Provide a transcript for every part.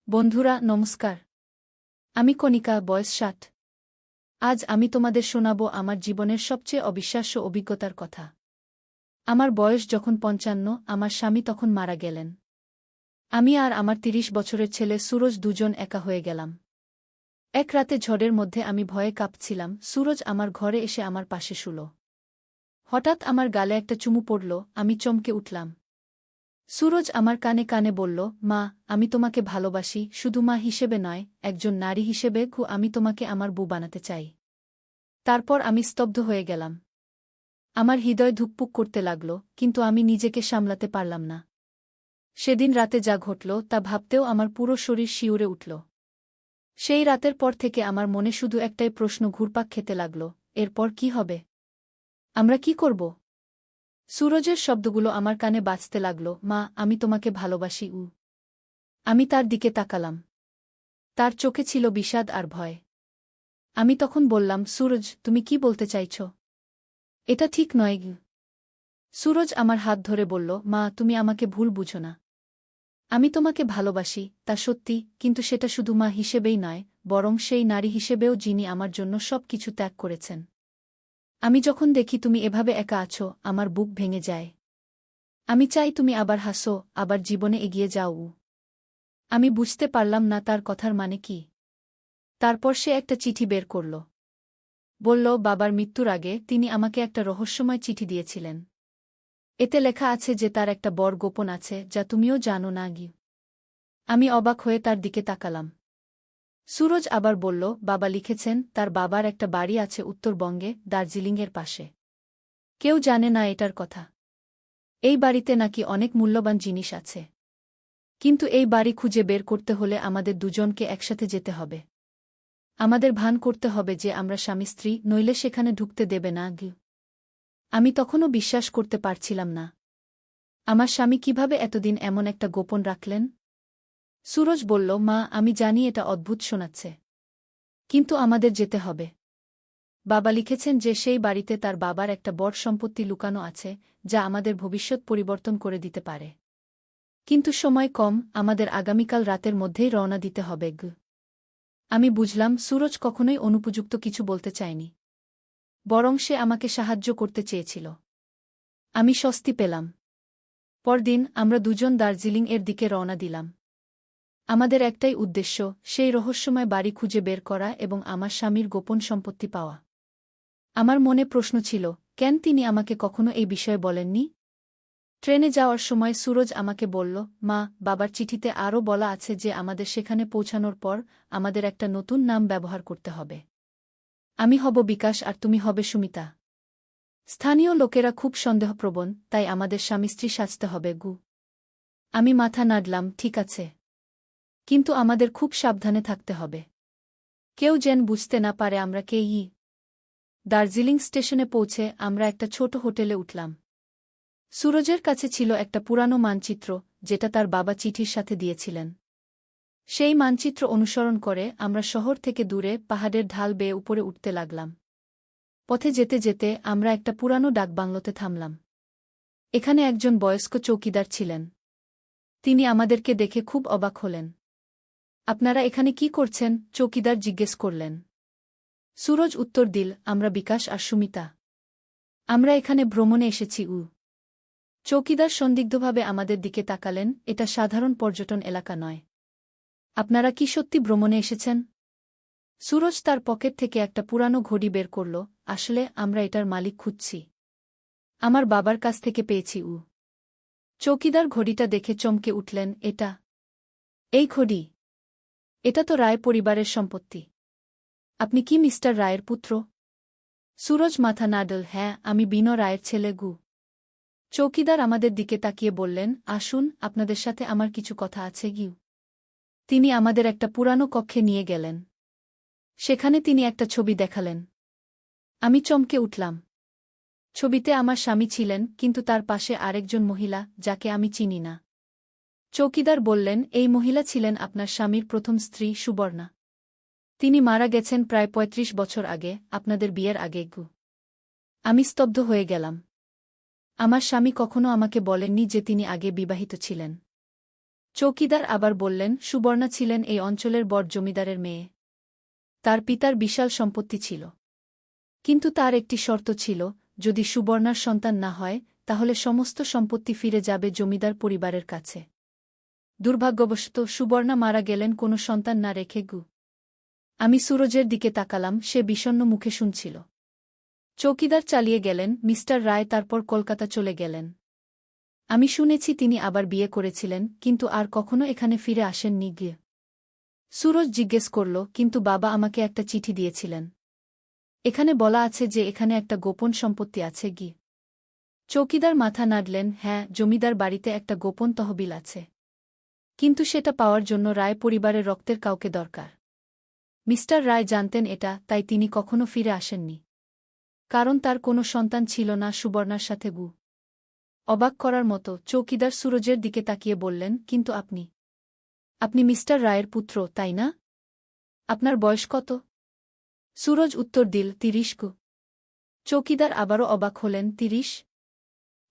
বন্ধুরা নমস্কার। আমি কণিকা, বয়স ৬০। আজ আমি তোমাদের শোনাব আমার জীবনের সবচেয়ে অবিশ্বাস্য অভিজ্ঞতার কথা। আমার বয়স যখন ৫৫, আমার স্বামী তখন মারা গেলেন। আমি আর আমার ৩০ বছরের ছেলে সুরজ দুজন একা হয়ে গেলাম। এক রাতে ঝড়ের মধ্যে আমি ভয়ে কাঁপছিলাম। সুরজ আমার ঘরে এসে আমার পাশে শুল। হঠাৎ আমার গালে একটা চুমু পড়ল। আমি চমকে উঠলাম। সুরজ আমার কানে কানে বলল, মা, আমি তোমাকে ভালোবাসি, শুধু মা হিসেবে নয়, একজন নারী হিসেবে। আমি তোমাকে আমার বউ বানাতে চাই। তারপর আমি স্তব্ধ হয়ে গেলাম। আমার হৃদয় ধুকপুক করতে লাগল, কিন্তু আমি নিজেকে সামলাতে পারলাম না। সেদিন রাতে যা ঘটল তা ভাবতেও আমার পুরো শরীর শিউরে উঠল। সেই রাতের পর থেকে আমার মনে শুধু একটাই প্রশ্ন ঘুরপাক খেতে লাগল, এরপর কি হবে? আমরা কি করব? সুরজের শব্দগুলো আমার কানে বাজতে লাগল, মা, আমি তোমাকে ভালোবাসি। আমি তার দিকে তাকালাম। তার চোখে ছিল বিষাদ আর ভয়। আমি তখন বললাম, সুরজ, তুমি কি বলতে চাইছ? এটা ঠিক নয়। সুরজ আমার হাত ধরে বলল, মা, তুমি আমাকে ভুল বুঝো না। আমি তোমাকে ভালোবাসি, তা সত্যি, কিন্তু সেটা শুধু মা হিসেবেই নয়, বরং সেই নারী হিসেবেও যিনি আমার জন্য সব কিছু ত্যাগ করেছেন। আমি যখন দেখি তুমি এভাবে একা আছো, আমার বুক ভেঙে যায়। আমি চাই তুমি আবার হাসো, আবার জীবনে এগিয়ে যাও। আমি বুঝতে পারলাম না তার কথার মানে কি। তারপর সে একটা চিঠি বের করল। বলল, বাবার মৃত্যুর আগে তিনি আমাকে একটা রহস্যময় চিঠি দিয়েছিলেন। এতে লেখা আছে যে তার একটা বড় গোপন আছে, যা তুমিও জানো না। আমি অবাক হয়ে তার দিকে তাকালাম। সুরজ আবার বলল, বাবা লিখেছেন তার বাবার একটা বাড়ি আছে উত্তরবঙ্গে, দার্জিলিংয়ের পাশে। কেউ জানে না এটার কথা। এই বাড়িতে নাকি অনেক মূল্যবান জিনিস আছে। কিন্তু এই বাড়ি খুঁজে বের করতে হলে আমাদের দুজনকে একসাথে যেতে হবে। আমাদের ভান করতে হবে যে আমরা স্বামী স্ত্রী, নইলে সেখানে ঢুকতে দেবে না। আমি তখনও বিশ্বাস করতে পারছিলাম না। আমার স্বামী কিভাবে এতদিন এমন একটা গোপন রাখলেন? সুরজ বলল, মা, আমি জানি এটা অদ্ভুত শোনাচ্ছে, কিন্তু আমাদের যেতে হবে। বাবা লিখেছেন যে সেই বাড়িতে তার বাবার একটা বড় সম্পত্তি লুকানো আছে, যা আমাদের ভবিষ্যৎ পরিবর্তন করে দিতে পারে। কিন্তু সময় কম, আমাদের আগামীকাল রাতের মধ্যেই রওনা দিতে হবে। আমি বুঝলাম সুরজ কখনোই অনুপযুক্ত কিছু বলতে চায়নি, বরং সে আমাকে সাহায্য করতে চেয়েছিল। আমি স্বস্তি পেলাম। পরদিন আমরা দুজন দার্জিলিং এর দিকে রওনা দিলাম। আমাদের একটাই উদ্দেশ্য, সেই রহস্যময় বাড়ি খুঁজে বের করা এবং আমার স্বামীর গোপন সম্পত্তি পাওয়া। আমার মনে প্রশ্ন ছিল, কেন তিনি আমাকে কখনো এই বিষয়ে বলেননি? ট্রেনে যাওয়ার সময় সুরজ আমাকে বলল, মা, বাবার চিঠিতে আরও বলা আছে যে আমাদের সেখানে পৌঁছানোর পর আমাদের একটা নতুন নাম ব্যবহার করতে হবে। আমি হব বিকাশ আর তুমি হবে সুমিতা। স্থানীয় লোকেরা খুব সন্দেহপ্রবণ, তাই আমাদের স্বামী স্ত্রী সাজতে হবে। আমি মাথা নাড়লাম, ঠিক আছে। কিন্তু আমাদের খুব সাবধানে থাকতে হবে। কেউ যেন বুঝতে না পারে আমরা কে। দার্জিলিং স্টেশনে পৌঁছে আমরা একটা ছোট হোটেলে উঠলাম। সুরজের কাছে ছিল একটা পুরানো মানচিত্র, যেটা তার বাবা চিঠির সাথে দিয়েছিলেন। সেই মানচিত্র অনুসরণ করে আমরা শহর থেকে দূরে পাহাড়ের ঢাল বেয়ে উপরে উঠতে লাগলাম। পথে যেতে যেতে আমরা একটা পুরানো ডাকবাংলোতে থামলাম। এখানে একজন বয়স্ক চৌকিদার ছিলেন। তিনি আমাদেরকে দেখে খুব অবাক হলেন। আপনারা এখানে কি করছেন? চৌকিদার জিজ্ঞেস করলেন। সুরজ উত্তর দিল, আমরা বিকাশ আর সুমিতা। আমরা এখানে ভ্রমণে এসেছি। চৌকিদার সন্দিগ্ধভাবে আমাদের দিকে তাকালেন, এটা সাধারণ পর্যটন এলাকা নয়। আপনারা কি সত্যি ভ্রমণে এসেছেন? সুরজ তার পকেট থেকে একটা পুরানো ঘড়ি বের করল, আসলে আমরা এটার মালিক খুঁজছি। আমার বাবার কাছ থেকে পেয়েছি। চৌকিদার ঘড়িটা দেখে চমকে উঠলেন, এটা? এই ঘড়ি? এটা তো রায় পরিবারের সম্পত্তি। আপনি কি মিস্টার রায়ের পুত্র? সুরজ মাথা নাড়ল, হ্যাঁ, আমি বিনো রায়ের ছেলে। চৌকিদার আমাদের দিকে তাকিয়ে বললেন, আসুন, আপনাদের সাথে আমার কিছু কথা আছে। তিনি আমাদের একটা পুরানো কক্ষে নিয়ে গেলেন। সেখানে তিনি একটা ছবি দেখালেন। আমি চমকে উঠলাম। ছবিতে আমার স্বামী ছিলেন, কিন্তু তার পাশে আরেকজন মহিলা, যাকে আমি চিনি না। চৌকিদার বললেন, এই মহিলা ছিলেন আপনার স্বামীর প্রথম স্ত্রী সুবর্ণা। তিনি মারা গেছেন প্রায় ৩৫ বছর আগে, আপনাদের বিয়ের আগে। আমি স্তব্ধ হয়ে গেলাম। আমার স্বামী কখনো আমাকে বলেননি যে তিনি আগে বিবাহিত ছিলেন। চৌকিদার আবার বললেন, সুবর্ণা ছিলেন এই অঞ্চলের বড় জমিদারের মেয়ে। তার পিতার বিশাল সম্পত্তি ছিল। কিন্তু তার একটি শর্ত ছিল, যদি সুবর্ণার সন্তান না হয় তাহলে সমস্ত সম্পত্তি ফিরে যাবে জমিদার পরিবারের কাছে। দুর্ভাগ্যবশত সুবর্ণা মারা গেলেন কোনো সন্তান না রেখে। আমি সুরজের দিকে তাকালাম, সে বিষণ্ণ মুখে শুনছিল। চৌকিদার চালিয়ে গেলেন, মিস্টার রায় তারপর কলকাতা চলে গেলেন। আমি শুনেছি তিনি আবার বিয়ে করেছিলেন, কিন্তু আর কখনো এখানে ফিরে আসেননি। গিয়ে সুরজ জিজ্ঞেস করল, কিন্তু বাবা আমাকে একটা চিঠি দিয়েছিলেন। এখানে বলা আছে যে এখানে একটা গোপন সম্পত্তি আছে। চৌকিদার মাথা নাড়লেন, হ্যাঁ, জমিদার বাড়িতে একটা গোপন তহবিল আছে। কিন্তু সেটা পাওয়ার জন্য রায় পরিবারের রক্তের কাউকে দরকার। মিস্টার রায় জানতেন এটা, তাই তিনি কখনো ফিরে আসেননি। কারণ তার কোনো সন্তান ছিল না সুবর্ণার সাথে। অবাক করার মতো চৌকিদার সুরজের দিকে তাকিয়ে বললেন, কিন্তু আপনি মিস্টার রায়ের পুত্র, তাই না? আপনার বয়স কত? সুরজ উত্তর দিল, ৩০। চৌকিদার আবারও অবাক হলেন, ৩০?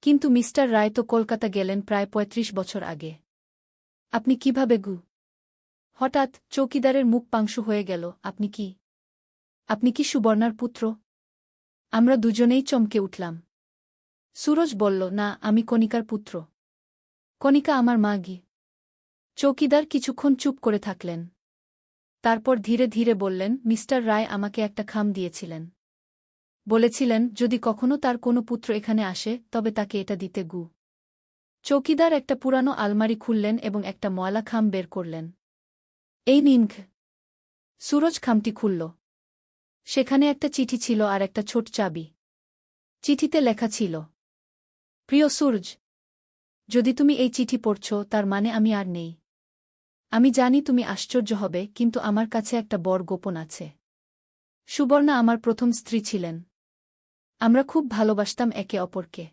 কিন্তু মিস্টার রায় তো কলকাতা গেলেন প্রায় ৩৫ বছর আগে। আপনি কিভাবে? হঠাৎ চৌকিদারের মুখ পাংশু হয়ে গেল। আপনি কি সুবর্ণার পুত্র? আমরা দুজনেই চমকে উঠলাম। সুরজ বলল, না, আমি কণিকার পুত্র। কণিকা আমার মা। চৌকিদার কিছুক্ষণ চুপ করে থাকলেন। তারপর ধীরে ধীরে বললেন, মিস্টার রায় আমাকে একটা খাম দিয়েছিলেন। বলেছিলেন, যদি কখনো তার কোনো পুত্র এখানে আসে তবে তাকে এটা দিতে। চৌকিদার একটা পুরানো আলমারি খুললেন এবং একটা ময়লা খাম বের করলেন। এই নিন। সুরজ খামটি খুলল। সেখানে একটা চিঠি ছিল আর একটা ছোট চাবি। চিঠিতে লেখা ছিল, প্রিয় সুরজ, যদি তুমি এই চিঠি পড়ছ তার মানে আমি আর নেই। আমি জানি তুমি আশ্চর্য হবে, কিন্তু আমার কাছে একটা বড় গোপন আছে। সুবর্ণা আমার প্রথম স্ত্রী ছিলেন। আমরা খুব ভালোবাসতাম একে অপরকে।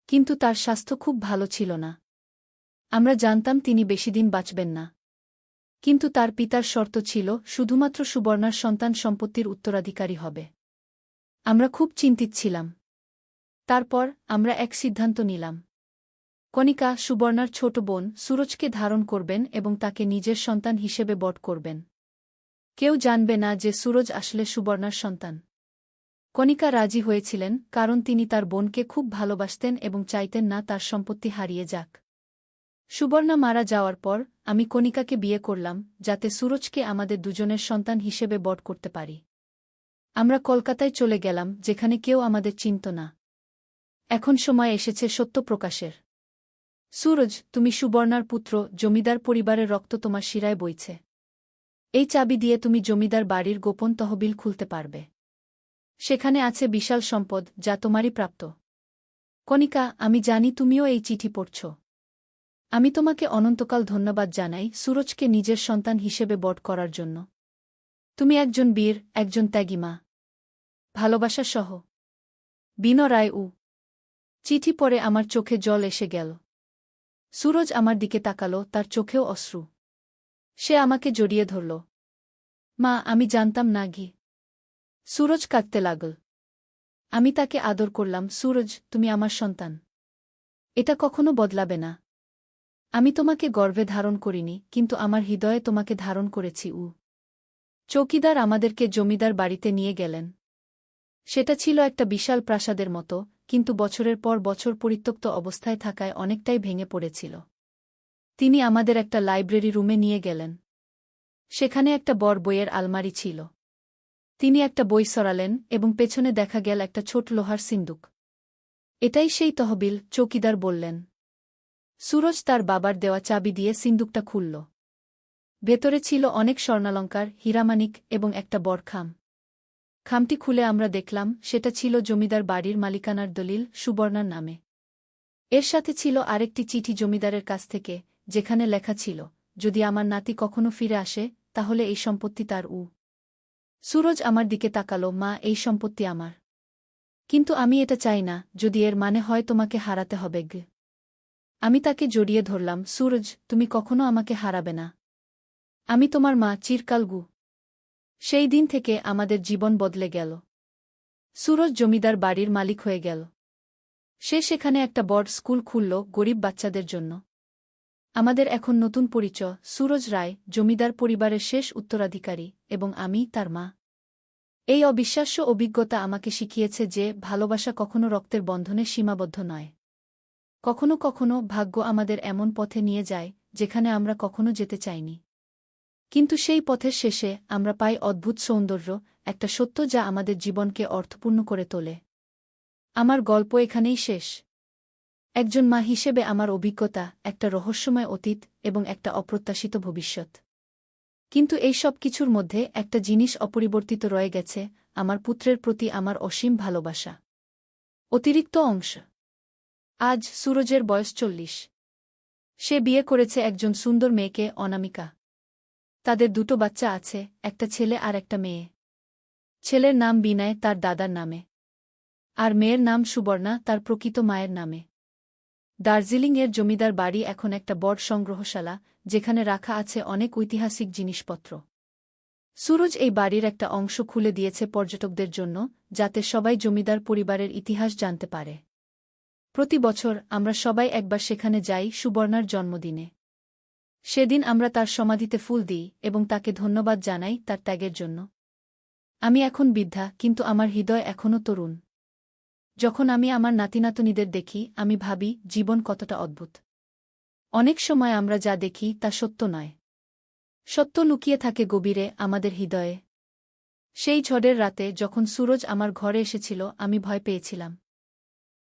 কিন্তু তার স্বাস্থ্য খুব ভালো ছিল না। আমরা জানতাম তিনি বেশিদিন বাঁচবেন না। কিন্তু তার পিতার শর্ত ছিল, শুধুমাত্র সুবর্ণার সন্তান সম্পত্তির উত্তরাধিকারী হবে। আমরা খুব চিন্তিত ছিলাম। তারপর আমরা এক সিদ্ধান্ত নিলাম। কণিকা, সুবর্ণার ছোট বোন, সুরজকে ধারণ করবেন এবং তাকে নিজের সন্তান হিসেবে বট করবেন। কেউ জানবে না যে সুরজ আসলে সুবর্ণার সন্তান। কণিকা রাজি হয়েছিলেন, কারণ তিনি তার বোনকে খুব ভালোবাসতেন এবং চাইতেন না তার সম্পত্তি হারিয়ে যাক। সুবর্ণা মারা যাওয়ার পর আমি কণিকাকে বিয়ে করলাম, যাতে সুরজকে আমাদের দুজনের সন্তান হিসেবে বট করতে পারি। আমরা কলকাতায় চলে গেলাম, যেখানে কেউ আমাদের চিনত না। এখন সময় এসেছে সত্য প্রকাশের। সুরজ, তুমি সুবর্ণার পুত্র, জমিদার পরিবারের রক্ত তোমার শিরায় বইছে। এই চাবি দিয়ে তুমি জমিদার বাড়ির গোপন তহবিল খুলতে পারবে। সেখানে আছে বিশাল সম্পদ, যা তোমারই প্রাপ্ত। কণিকা, আমি জানি তুমিও এই চিঠি পড়ছ। আমি তোমাকে অনন্তকাল ধন্যবাদ জানাই সুরজকে নিজের সন্তান হিসেবে বট করার জন্য। তুমি একজন বীর, একজন ত্যাগী মা। ভালোবাসা সহ, রায়। চিঠি পড়ে আমার চোখে জল এসে গেল। সুরজ আমার দিকে তাকালো, তার চোখেও অশ্রু। সে আমাকে জড়িয়ে ধরল। মা, আমি জানতাম না। সুরজ কাঁদতে লাগল। আমি তাকে আদর করলাম, সুরজ, তুমি আমার সন্তান। এটা কখনো বদলাবে না। আমি তোমাকে গর্ভে ধারণ করিনি, কিন্তু আমার হৃদয়ে তোমাকে ধারণ করেছি। চৌকিদার আমাদেরকে জমিদার বাড়িতে নিয়ে গেলেন। সেটা ছিল একটা বিশাল প্রাসাদের মতো, কিন্তু বছরের পর বছর পরিত্যক্ত অবস্থায় থাকায় অনেকটাই ভেঙে পড়েছিল। তিনি আমাদের একটা লাইব্রেরি রুমে নিয়ে গেলেন। সেখানে একটা বড় বইয়ের আলমারি ছিল। তিনি একটা বই সরালেন এবং পেছনে দেখা গেল একটা ছোট লোহার সিন্দুক। এটাই সেই তহবিল, চৌকিদার বললেন। সুরজ তার বাবার দেওয়া চাবি দিয়ে সিন্দুকটা খুলল। ভেতরে ছিল অনেক স্বর্ণালঙ্কার, হীরামানিক এবং একটা বড় খাম। খামটি খুলে আমরা দেখলাম, সেটা ছিল জমিদার বাড়ির মালিকানার দলিল, সুবর্ণার নামে। এর সাথে ছিল আরেকটি চিঠি জমিদারের কাছ থেকে, যেখানে লেখা ছিল, যদি আমার নাতি কখনো ফিরে আসে তাহলে এই সম্পত্তি তার। সুরজ আমার দিকে তাকালো, মা, এই সম্পত্তি আমার। কিন্তু আমি এটা চাই না, যদি এর মানে হয় তোমাকে হারাতে হবে। আমি তাকে জড়িয়ে ধরলাম, সুরজ, তুমি কখনো আমাকে হারাবে না। আমি তোমার মা, চিরকাল। সেই দিন থেকে আমাদের জীবন বদলে গেল। সুরজ জমিদার বাড়ির মালিক হয়ে গেল। সে সেখানে একটা বড় স্কুল খুলল, গরিব বাচ্চাদের জন্য। আমাদের এখন নতুন পরিচয়, সুরজ রায়, জমিদার পরিবারের শেষ উত্তরাধিকারী, এবং আমি তার মা। এই অবিশ্বাস্য অভিজ্ঞতা আমাকে শিখিয়েছে যে ভালোবাসা কখনো রক্তের বন্ধনে সীমাবদ্ধ নয়। কখনো কখনো ভাগ্য আমাদের এমন পথে নিয়ে যায় যেখানে আমরা কখনো যেতে চাইনি। কিন্তু সেই পথের শেষে আমরা পাই অদ্ভুত সৌন্দর্য, একটা সত্য যা আমাদের জীবনকে অর্থপূর্ণ করে তোলে। আমার গল্প এখানেই শেষ। একজন মা হিসেবে আমার অভিজ্ঞতা, একটা রহস্যময় অতীত এবং একটা অপ্রত্যাশিত ভবিষ্যৎ। কিন্তু এই সব কিছুর মধ্যে একটা জিনিস অপরিবর্তিত রয়ে গেছে, আমার পুত্রের প্রতি আমার অসীম ভালোবাসা। অতিরিক্ত অংশ। আজ সুরজের বয়স 40। সে বিয়ে করেছে একজন সুন্দর মেয়েকে, অনামিকা। তাদের দুটো বাচ্চা আছে, একটা ছেলে আর একটা মেয়ে। ছেলের নাম বিনয়, তার দাদার নামে। আর মেয়ের নাম সুবর্ণা, তার প্রকৃত মায়ের নামে। দার্জিলিংয়ের জমিদার বাড়ি এখন একটা বড় সংগ্রহশালা, যেখানে রাখা আছে অনেক ঐতিহাসিক জিনিসপত্র। সুরজ এই বাড়ির একটা অংশ খুলে দিয়েছে পর্যটকদের জন্য, যাতে সবাই জমিদার পরিবারের ইতিহাস জানতে পারে। প্রতি বছর আমরা সবাই একবার সেখানে যাই সুবর্ণার জন্মদিনে। সেদিন আমরা তার সমাধিতে ফুল দিই এবং তাকে ধন্যবাদ জানাই তার ত্যাগের জন্য। আমি এখন বৃদ্ধা, কিন্তু আমার হৃদয় এখনও তরুণ। যখন আমি আমার নাতিনাতনীদের দেখি, আমি ভাবি জীবন কতটা অদ্ভুত। অনেক সময় আমরা যা দেখি তা সত্য নয়। সত্য লুকিয়ে থাকে গভীরে, আমাদের হৃদয়ে। সেই ঝড়ের রাতে যখন সুরজ আমার ঘরে এসেছিল, আমি ভয় পেয়েছিলাম।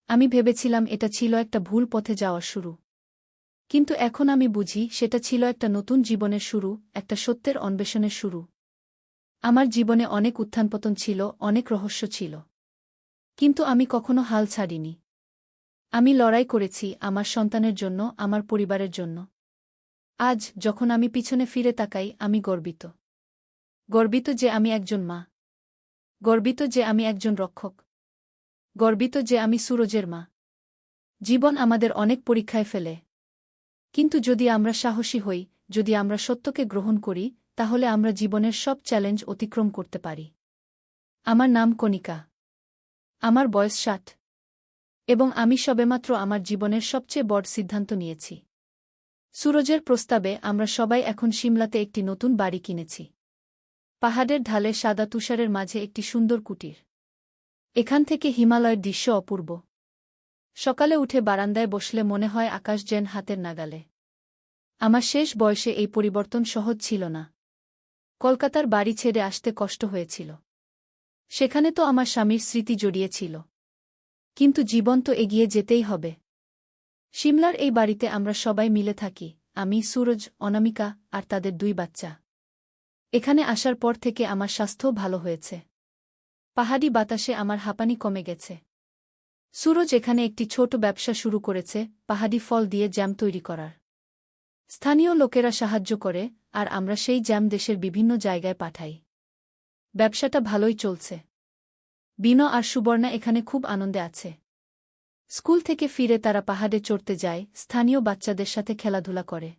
আমি ভেবেছিলাম এটা ছিল একটা ভুল পথে যাওয়ার শুরু। কিন্তু এখন আমি বুঝি সেটা ছিল একটা নতুন জীবনের শুরু, একটা সত্যের অন্বেষণের শুরু। আমার জীবনে অনেক উত্থানপতন ছিল, অনেক রহস্য ছিল। কিন্তু আমি কখনো হাল ছাড়িনি। আমি লড়াই করেছি আমার সন্তানের জন্য, আমার পরিবারের জন্য। আজ যখন আমি পিছনে ফিরে তাকাই, আমি গর্বিত। গর্বিত যে আমি একজন মা। গর্বিত যে আমি একজন রক্ষক। গর্বিত যে আমি সুরজের মা। জীবন আমাদের অনেক পরীক্ষায় ফেলে। কিন্তু যদি আমরা সাহসী হই, যদি আমরা সত্যকে গ্রহণ করি, তাহলে আমরা জীবনের সব চ্যালেঞ্জ অতিক্রম করতে পারি। আমার নাম কণিকা। আমার বয়স 60। এবং আমি সবেমাত্র আমার জীবনের সবচেয়ে বড় সিদ্ধান্ত নিয়েছি। সুরজের প্রস্তাবে আমরা সবাই এখন সিমলাতে একটি নতুন বাড়ি কিনেছি। পাহাড়ের ঢালে সাদা তুষারের মাঝে একটি সুন্দর কুটির। এখান থেকে হিমালয়ের দৃশ্য অপূর্ব। সকালে উঠে বারান্দায় বসলে মনে হয় আকাশ যেন হাতের নাগালে। আমার শেষ বয়সে এই পরিবর্তন সহজ ছিল না। কলকাতার বাড়ি ছেড়ে আসতে কষ্ট হয়েছিল। সেখানে তো আমার স্বামীর স্মৃতি জড়িয়েছিল। কিন্তু জীবন তো এগিয়ে যেতেই হবে। সিমলার এই বাড়িতে আমরা সবাই মিলে থাকি, আমি, সুরজ, অনামিকা আর তাদের 2 বাচ্চা। এখানে আসার পর থেকে আমার স্বাস্থ্যও ভালো হয়েছে। পাহাড়ি বাতাসে আমার হাঁপানি কমে গেছে। সুরজ এখানে একটি ছোট ব্যবসা শুরু করেছে, পাহাড়ি ফল দিয়ে জ্যাম তৈরি করার। স্থানীয় লোকেরা সাহায্য করে, আর আমরা সেই জ্যাম দেশের বিভিন্ন জায়গায় পাঠাই। ব্যবসাটা ভালোই চলছে। বিনো আর সুবর্ণা এখানে খুব আনন্দে আছে। স্কুল থেকে ফিরে তারা পাহাড়ে চড়তে যায়, স্থানীয় বাচ্চাদের সাথে খেলাধুলা করে।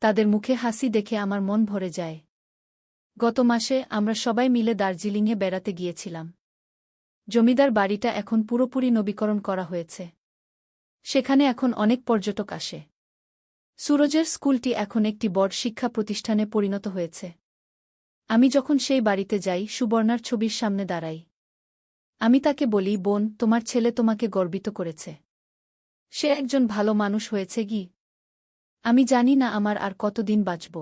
তাদের মুখে হাসি দেখে আমার মন ভরে যায়। গত মাসে আমরা সবাই মিলে দার্জিলিংয়ে বেড়াতে গিয়েছিলাম। জমিদার বাড়িটা এখন পুরোপুরি নবীকরণ করা হয়েছে। সেখানে এখন অনেক পর্যটক আসে। সুরজের স্কুলটি এখন একটি বড় শিক্ষা প্রতিষ্ঠানে পরিণত হয়েছে। আমি যখন সেই বাড়িতে যাই, সুবর্ণার ছবির সামনে দাঁড়াই। আমি তাকে বলি, বোন, তোমার ছেলে তোমাকে গর্বিত করেছে। সে একজন ভালো মানুষ হয়েছে কি? আমি জানি না আমার আর কতদিন বাঁচব।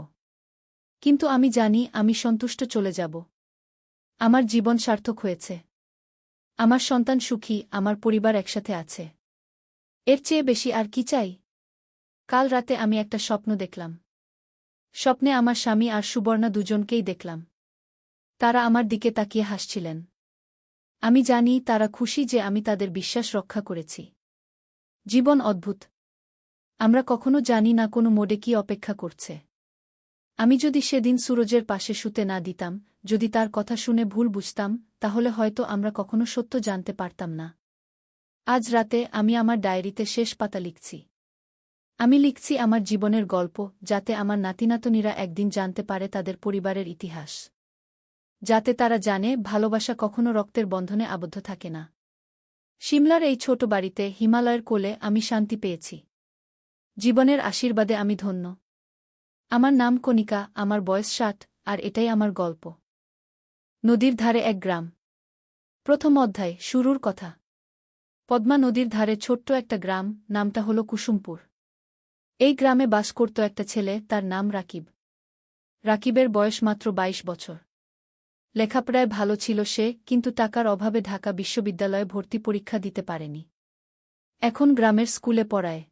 কিন্তু আমি জানি আমি সন্তুষ্ট চলে যাব। আমার জীবন সার্থক হয়েছে। আমার সন্তান সুখী, আমার পরিবার একসাথে আছে। এর চেয়ে বেশি আর কি চাই? কাল রাতে আমি একটা স্বপ্ন দেখলাম। স্বপ্নে আমার স্বামী আর সুবর্ণা দুজনকেই দেখলাম। তারা আমার দিকে তাকিয়ে হাসছিলেন। আমি জানি তারা খুশি যে আমি তাদের বিশ্বাস রক্ষা করেছি। জীবন অদ্ভুত। আমরা কখনো জানি না কোনো মোড়ে কি অপেক্ষা করছে। আমি যদি সেদিন সুরজের পাশে শুতে না দিতাম, যদি তার কথা শুনে ভুল বুঝতাম, তাহলে হয়তো আমরা কখনো সত্য জানতে পারতাম না। আজ রাতে আমি আমার ডায়েরিতে শেষ পাতা লিখছি। আমি লিখছি আমার জীবনের গল্প, যাতে আমার নাতিনাতনীরা একদিন জানতে পারে তাদের পরিবারের ইতিহাস। যাতে তারা জানে ভালোবাসা কখনো রক্তের বন্ধনে আবদ্ধ থাকে না। সিমলার এই ছোট বাড়িতে, হিমালয়ের কোলে আমি শান্তি পেয়েছি। জীবনের আশীর্বাদে আমি ধন্য। আমার নাম কণিকা, আমার বয়স 60, আর এটাই আমার গল্প। নদীর ধারে এক গ্রাম। প্রথম অধ্যায়, শুরুর কথা। পদ্মা নদীর ধারে ছোট্ট একটা গ্রাম, নামটা হল কুসুমপুর। এই গ্রামে বাস করত একটা ছেলে, তার নাম রাকিব। রাকিবের বয়স মাত্র 22 বছর। লেখাপড়ায় ভালো ছিল সে, কিন্তু টাকার অভাবে ঢাকা বিশ্ববিদ্যালয়ে ভর্তি পরীক্ষা দিতে পারেনি। এখন গ্রামের স্কুলে পড়ায়।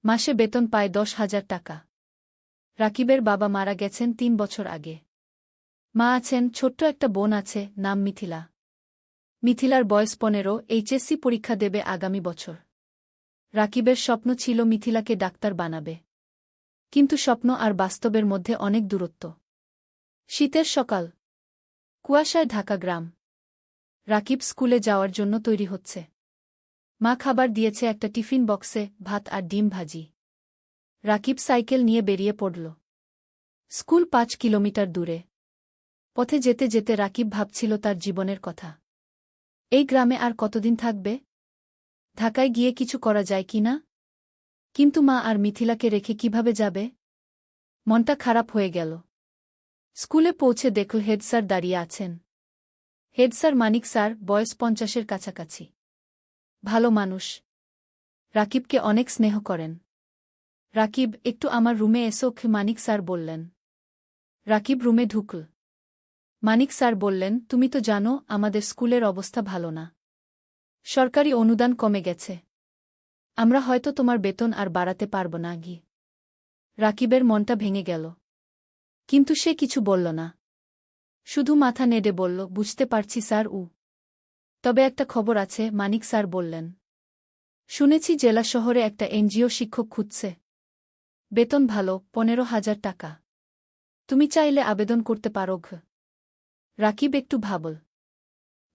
মাসে বেতন পায় 10,000 টাকা। রাকিবের বাবা মারা গেছেন 3 বছর আগে। মা আছেন, ছোট্ট একটা বোন আছে, নাম মিথিলা। মিথিলার বয়স 15, এইচএসসি পরীক্ষা দেবে আগামী বছর। রাকিবের স্বপ্ন ছিল মিথিলাকে ডাক্তার বানাবে। কিন্তু স্বপ্ন আর বাস্তবের মধ্যে অনেক দূরত্ব। শীতের সকাল, কুয়াশায় ঢাকা গ্রাম। রাকিব স্কুলে যাওয়ার জন্য তৈরি হচ্ছে। মা খাবার দিয়েছে একটা টিফিন বক্সে, ভাত আর ডিম ভাজি। রাকিব সাইকেল নিয়ে বেরিয়ে পড়ল। স্কুল 5 কিলোমিটার দূরে। পথে যেতে যেতে রাকিব ভাবছিল তার জীবনের কথা। এই গ্রামে আর কতদিন থাকবে? ঢাকায় গিয়ে কিছু করা যায় কি না? কিন্তু মা আর মিথিলাকে রেখে কিভাবে যাবে? মনটা খারাপ হয়ে গেল। স্কুলে পৌঁছে দেখল হেড স্যার দাঁড়িয়ে আছেন। হেড স্যার মানিক স্যার, বয়স 50-এর কাছাকাছি। ভালো মানুষ। রাকিবকে অনেক স্নেহ করেন। রাকিব, একটু আমার রুমে এসো, মানিক স্যার বললেন। রাকিব রুমে ঢুকল। মানিক স্যার বললেন, তুমি তো জানো আমাদের স্কুলের অবস্থা ভালো না। সরকারি অনুদান কমে গেছে। আমরা হয়তো তোমার বেতন আর বাড়াতে পারব না। রাকিবের মনটা ভেঙে গেল। কিন্তু সে কিছু বলল না। শুধু মাথা নেড়ে বলল, বুঝতে পারছি স্যার। তবে একটা খবর আছে, মানিক স্যার বললেন। শুনেছি জেলা শহরে একটা এনজিও শিক্ষক খুঁজছে। বেতন ভালো, 15,000 টাকা। তুমি চাইলে আবেদন করতে পারো। রাকিব একটু ভাবল।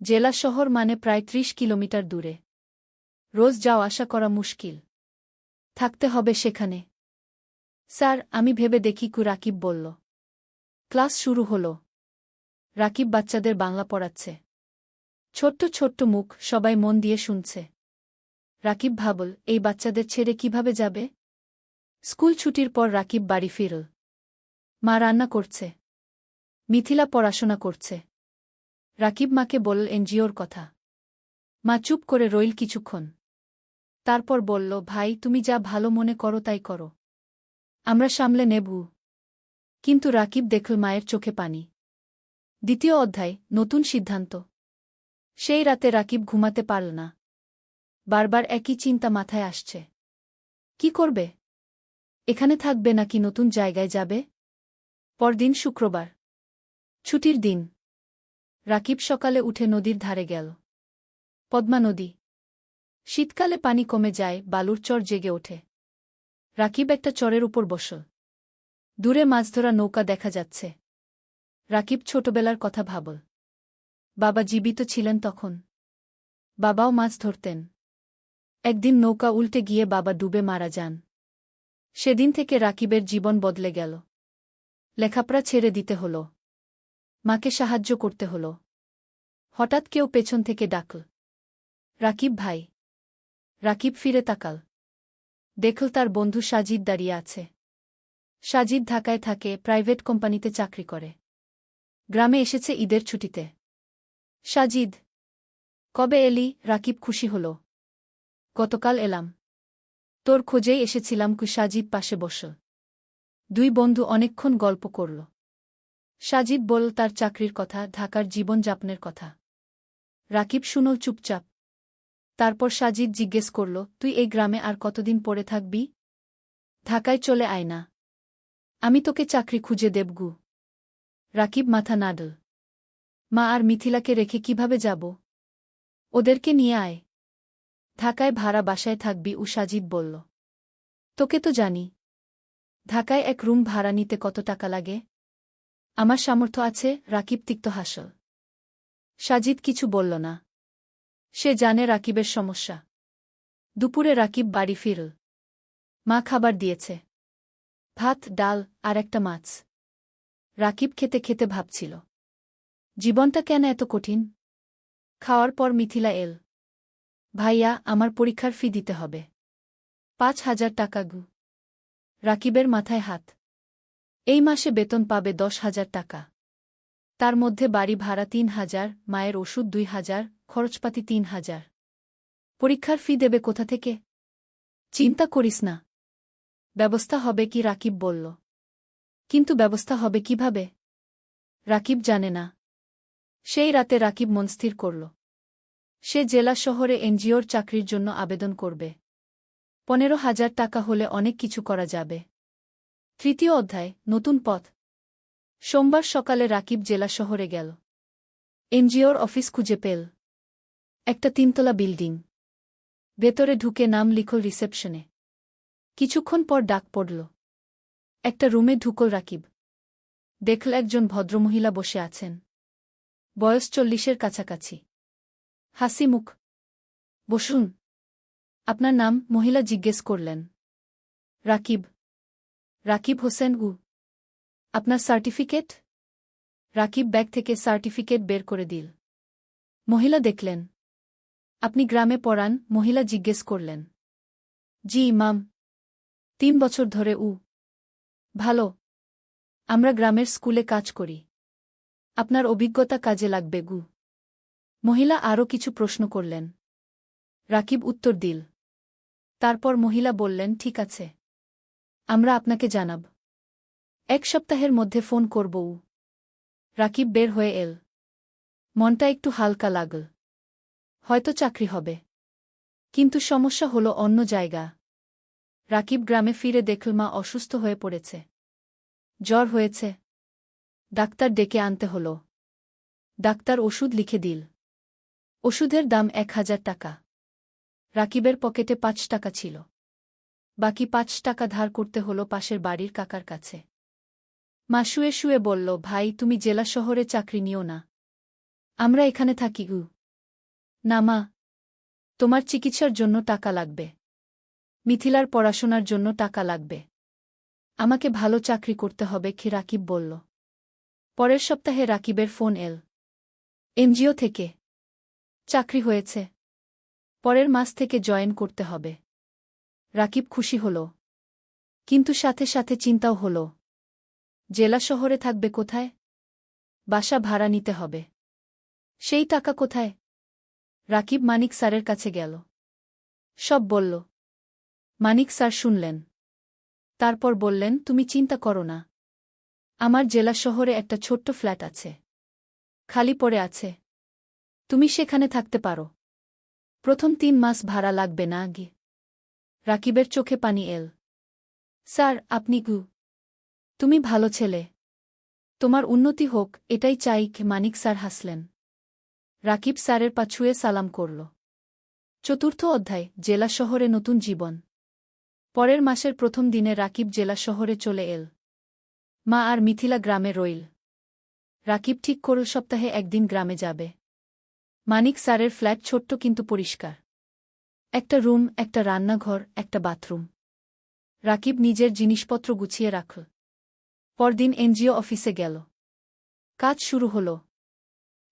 জেলা শহর মানে প্রায় 30 কিলোমিটার দূরে। রোজ যাওয়া আসা করা মুশকিল। থাকতে হবে সেখানে। স্যার, আমি ভেবে দেখি। রাকিব বলল। ক্লাস শুরু হল। রাকিব বাচ্চাদের বাংলা পড়াচ্ছে। ছোট্ট ছোট্ট মুখ, সবাই মন দিয়ে শুনছে। রাকিব ভাবল, এই বাচ্চাদের ছেড়ে কিভাবে যাবে? স্কুল ছুটির পর রাকিব বাড়ি ফিরল। মা রান্না করছে। মিথিলা পড়াশোনা করছে। রাকিব মাকে বলল এনজিওর কথা। মা চুপ করে রইল কিছুক্ষণ। তারপর বলল, ভাই, তুমি যা ভালো মনে করো তাই করো। আমরা সামলে নেব। কিন্তু রাকিব দেখল মায়ের চোখে পানি। দ্বিতীয় অধ্যায়, নতুন সিদ্ধান্ত। সেই রাতে রাকিব ঘুমাতে পারল না। বারবার একই চিন্তা মাথায় আসছে। কি করবে? এখানে থাকবে নাকি নতুন জায়গায় যাবে? পরদিন শুক্রবার। ছুটির দিন। রাকিব সকালে উঠে নদীর ধারে গেল। পদ্মা নদী। শীতকালে পানি কমে যায়, বালুর চর জেগে ওঠে। রাকিব একটা চরের উপর বসল। দূরে মাছ ধরা নৌকা দেখা যাচ্ছে। রাকিব ছোটবেলার কথা ভাবল। বাবা জীবিত ছিলেন তখন। বাবাও মাছ ধরতেন। একদিন নৌকা উল্টে গিয়ে বাবা ডুবে মারা যান। সেদিন থেকে রাকিবের জীবন বদলে গেল। লেখাপড়া ছেড়ে দিতে হল। মাকে সাহায্য করতে হল। হঠাৎ কেউ পেছন থেকে ডাকল, রাকিব ভাই। রাকিব ফিরে তাকাল। দেখল তার বন্ধু সাজিদ দাঁড়িয়ে আছে। সাজিদ ঢাকায় থাকে, প্রাইভেট কোম্পানিতে চাকরি করে। গ্রামে এসেছে ঈদের ছুটিতে। সাজিদ, কবে এলি? রাকিব খুশি হল। গতকাল এলাম। তোর খোঁজেই এসেছিলাম। সাজিদ পাশে বসল। দুই বন্ধু অনেকক্ষণ গল্প করল। সাজিদ বলল তার চাকরির কথা, ঢাকার জীবনযাপনের কথা। রাকিব শুনল চুপচাপ। তারপর সাজিদ জিজ্ঞেস করল, তুই এই গ্রামে আর কতদিন পড়ে থাকবি? ঢাকায় চলে আয় না। আমি তোকে চাকরি খুঁজে দেবগু। রাকিব মাথা নাড়ল। মা আর মিথিলাকে রেখে কিভাবে যাব? ওদেরকে নিয়ে আয়। ঢাকায় ভাড়া বাসায় থাকবি, সাজিদ বলল। তোকে তো জানি। ঢাকায় এক রুম ভাড়া নিতে কত টাকা লাগে? আমার সামর্থ্য আছে। রাকিব তিক্ত হাসল। সাজিদ কিছু বলল না। সে জানে রাকিবের সমস্যা। দুপুরে রাকিব বাড়ি ফিরল। মা খাবার দিয়েছে। ভাত, ডাল আর একটা মাছ। রাকিব খেতে খেতে ভাবছিল, জীবনটা কেন এত কঠিন? খাওয়ার পর মিথিলা এল। ভাইয়া, আমার পরীক্ষার ফি দিতে হবে। 5,000 টাকা। রাকিবের মাথায় হাত। এই মাসে বেতন পাবে 10,000 টাকা। তার মধ্যে বাড়ি ভাড়া 3,000, মায়ের ওষুধ 2,000, খরচপাতি 3,000। পরীক্ষার ফি দেবে কোথা থেকে? চিন্তা করিস না, ব্যবস্থা হবে কি, রাকিব বলল। কিন্তু ব্যবস্থা হবে কিভাবে? রাকিব জানে না। সেই রাতে রাকিব মনস্থির করল, সে জেলা শহরে এনজিওর চাকরির জন্য আবেদন করবে। 15,000 টাকা হলে অনেক কিছু করা যাবে। তৃতীয় অধ্যায়, নতুন পথ। সোমবার সকালে রাকিব জেলা শহরে গেল। এনজিওর অফিস খুঁজে পেল। একটা 3তলা বিল্ডিং। ভেতরে ঢুকে নাম লিখল রিসেপশনে। কিছুক্ষণ পর ডাক পড়ল। একটা রুমে ঢুকল রাকিব। দেখল একজন ভদ্রমহিলা বসে আছেন। বয়স 40-এর কাছাকাছি। হাসি মুখ। বসুন। আপনার নাম? মহিলা জিজ্ঞেস করলেন। রাকিব। রাকিব হোসেন। আপনার সার্টিফিকেট? রাকিব ব্যাগ থেকে সার্টিফিকেট বের করে দিল। মহিলা দেখলেন। আপনি গ্রামে পড়ান? মহিলা জিজ্ঞেস করলেন। জি ইমাম। 3 বছর ধরে। ভালো। আমরা গ্রামের স্কুলে কাজ করি। আপনার অভিজ্ঞতা কাজে লাগবে। মহিলা আরও কিছু প্রশ্ন করলেন। রাকিব উত্তর দিল। তারপর মহিলা বললেন, ঠিক আছে, আমরা আপনাকে জানাব। 1 সপ্তাহের মধ্যে ফোন করব। রাকিব বের হয়ে এল। মনটা একটু হালকা লাগল। হয়তো চাকরি হবে। কিন্তু সমস্যা হলো অন্য জায়গা। রাকিব গ্রামে ফিরে দেখল মা অসুস্থ হয়ে পড়েছে। জ্বর হয়েছে। ডাক্তার ডেকে আনতে হল। ডাক্তার ওষুধ লিখে দিল। ওষুধের দাম 1,000 টাকা। রাকিবের পকেটে 5 টাকা ছিল। বাকি 5 টাকা ধার করতে হল পাশের বাড়ির কাকার কাছে। মা শুয়ে শুয়ে বলল, ভাই তুমি জেলা শহরে চাকরি নিও না, আমরা এখানে থাকি। না মা, তোমার চিকিৎসার জন্য টাকা লাগবে, মিথিলার পড়াশোনার জন্য টাকা লাগবে, আমাকে ভালো চাকরি করতে হবে কি? রাকিব বলল। পরের সপ্তাহে রাকিবের ফোন এল। এনজিও থেকে চাকরি হয়েছে, পরের মাস থেকে জয়েন করতে হবে। রাকিব খুশি হল, কিন্তু সাথে সাথে চিন্তাও হল। জেলা শহরে থাকবে কোথায়? বাসা ভাড়া নিতে হবে। সেই টাকা কোথায়? রাকিব মানিক স্যারের কাছে গেল। সব বলল। মানিক স্যার শুনলেন। তারপর বললেন, তুমি চিন্তা করো না, আমার জেলা শহরে একটা ছোট্ট ফ্ল্যাট আছে, খালি পড়ে আছে, তুমি সেখানে থাকতে পারো। প্রথম 3 মাস ভাড়া লাগবে না। রাকিবের চোখে পানি এল। স্যার আপনি তুমি ভালো ছেলে, তোমার উন্নতি হোক এটাই চাই। মানিক স্যার হাসলেন। রাকিব স্যারের পা ছুঁয়ে সালাম করল। চতুর্থ অধ্যায়, জেলা শহরে নতুন জীবন। পরের মাসের প্রথম দিনে রাকিব জেলা শহরে চলে এল। মা আর মিথিলা গ্রামে রইল। রাকিব ঠিক করল সপ্তাহে একদিন গ্রামে যাবে। মানিক স্যারের ফ্ল্যাট ছোট্ট কিন্তু পরিষ্কার। একটা রুম, একটা রান্নাঘর, একটা বাথরুম। রাকিব নিজের জিনিসপত্র গুছিয়ে রাখল। পরদিন এনজিও অফিসে গেল। কাজ শুরু হল।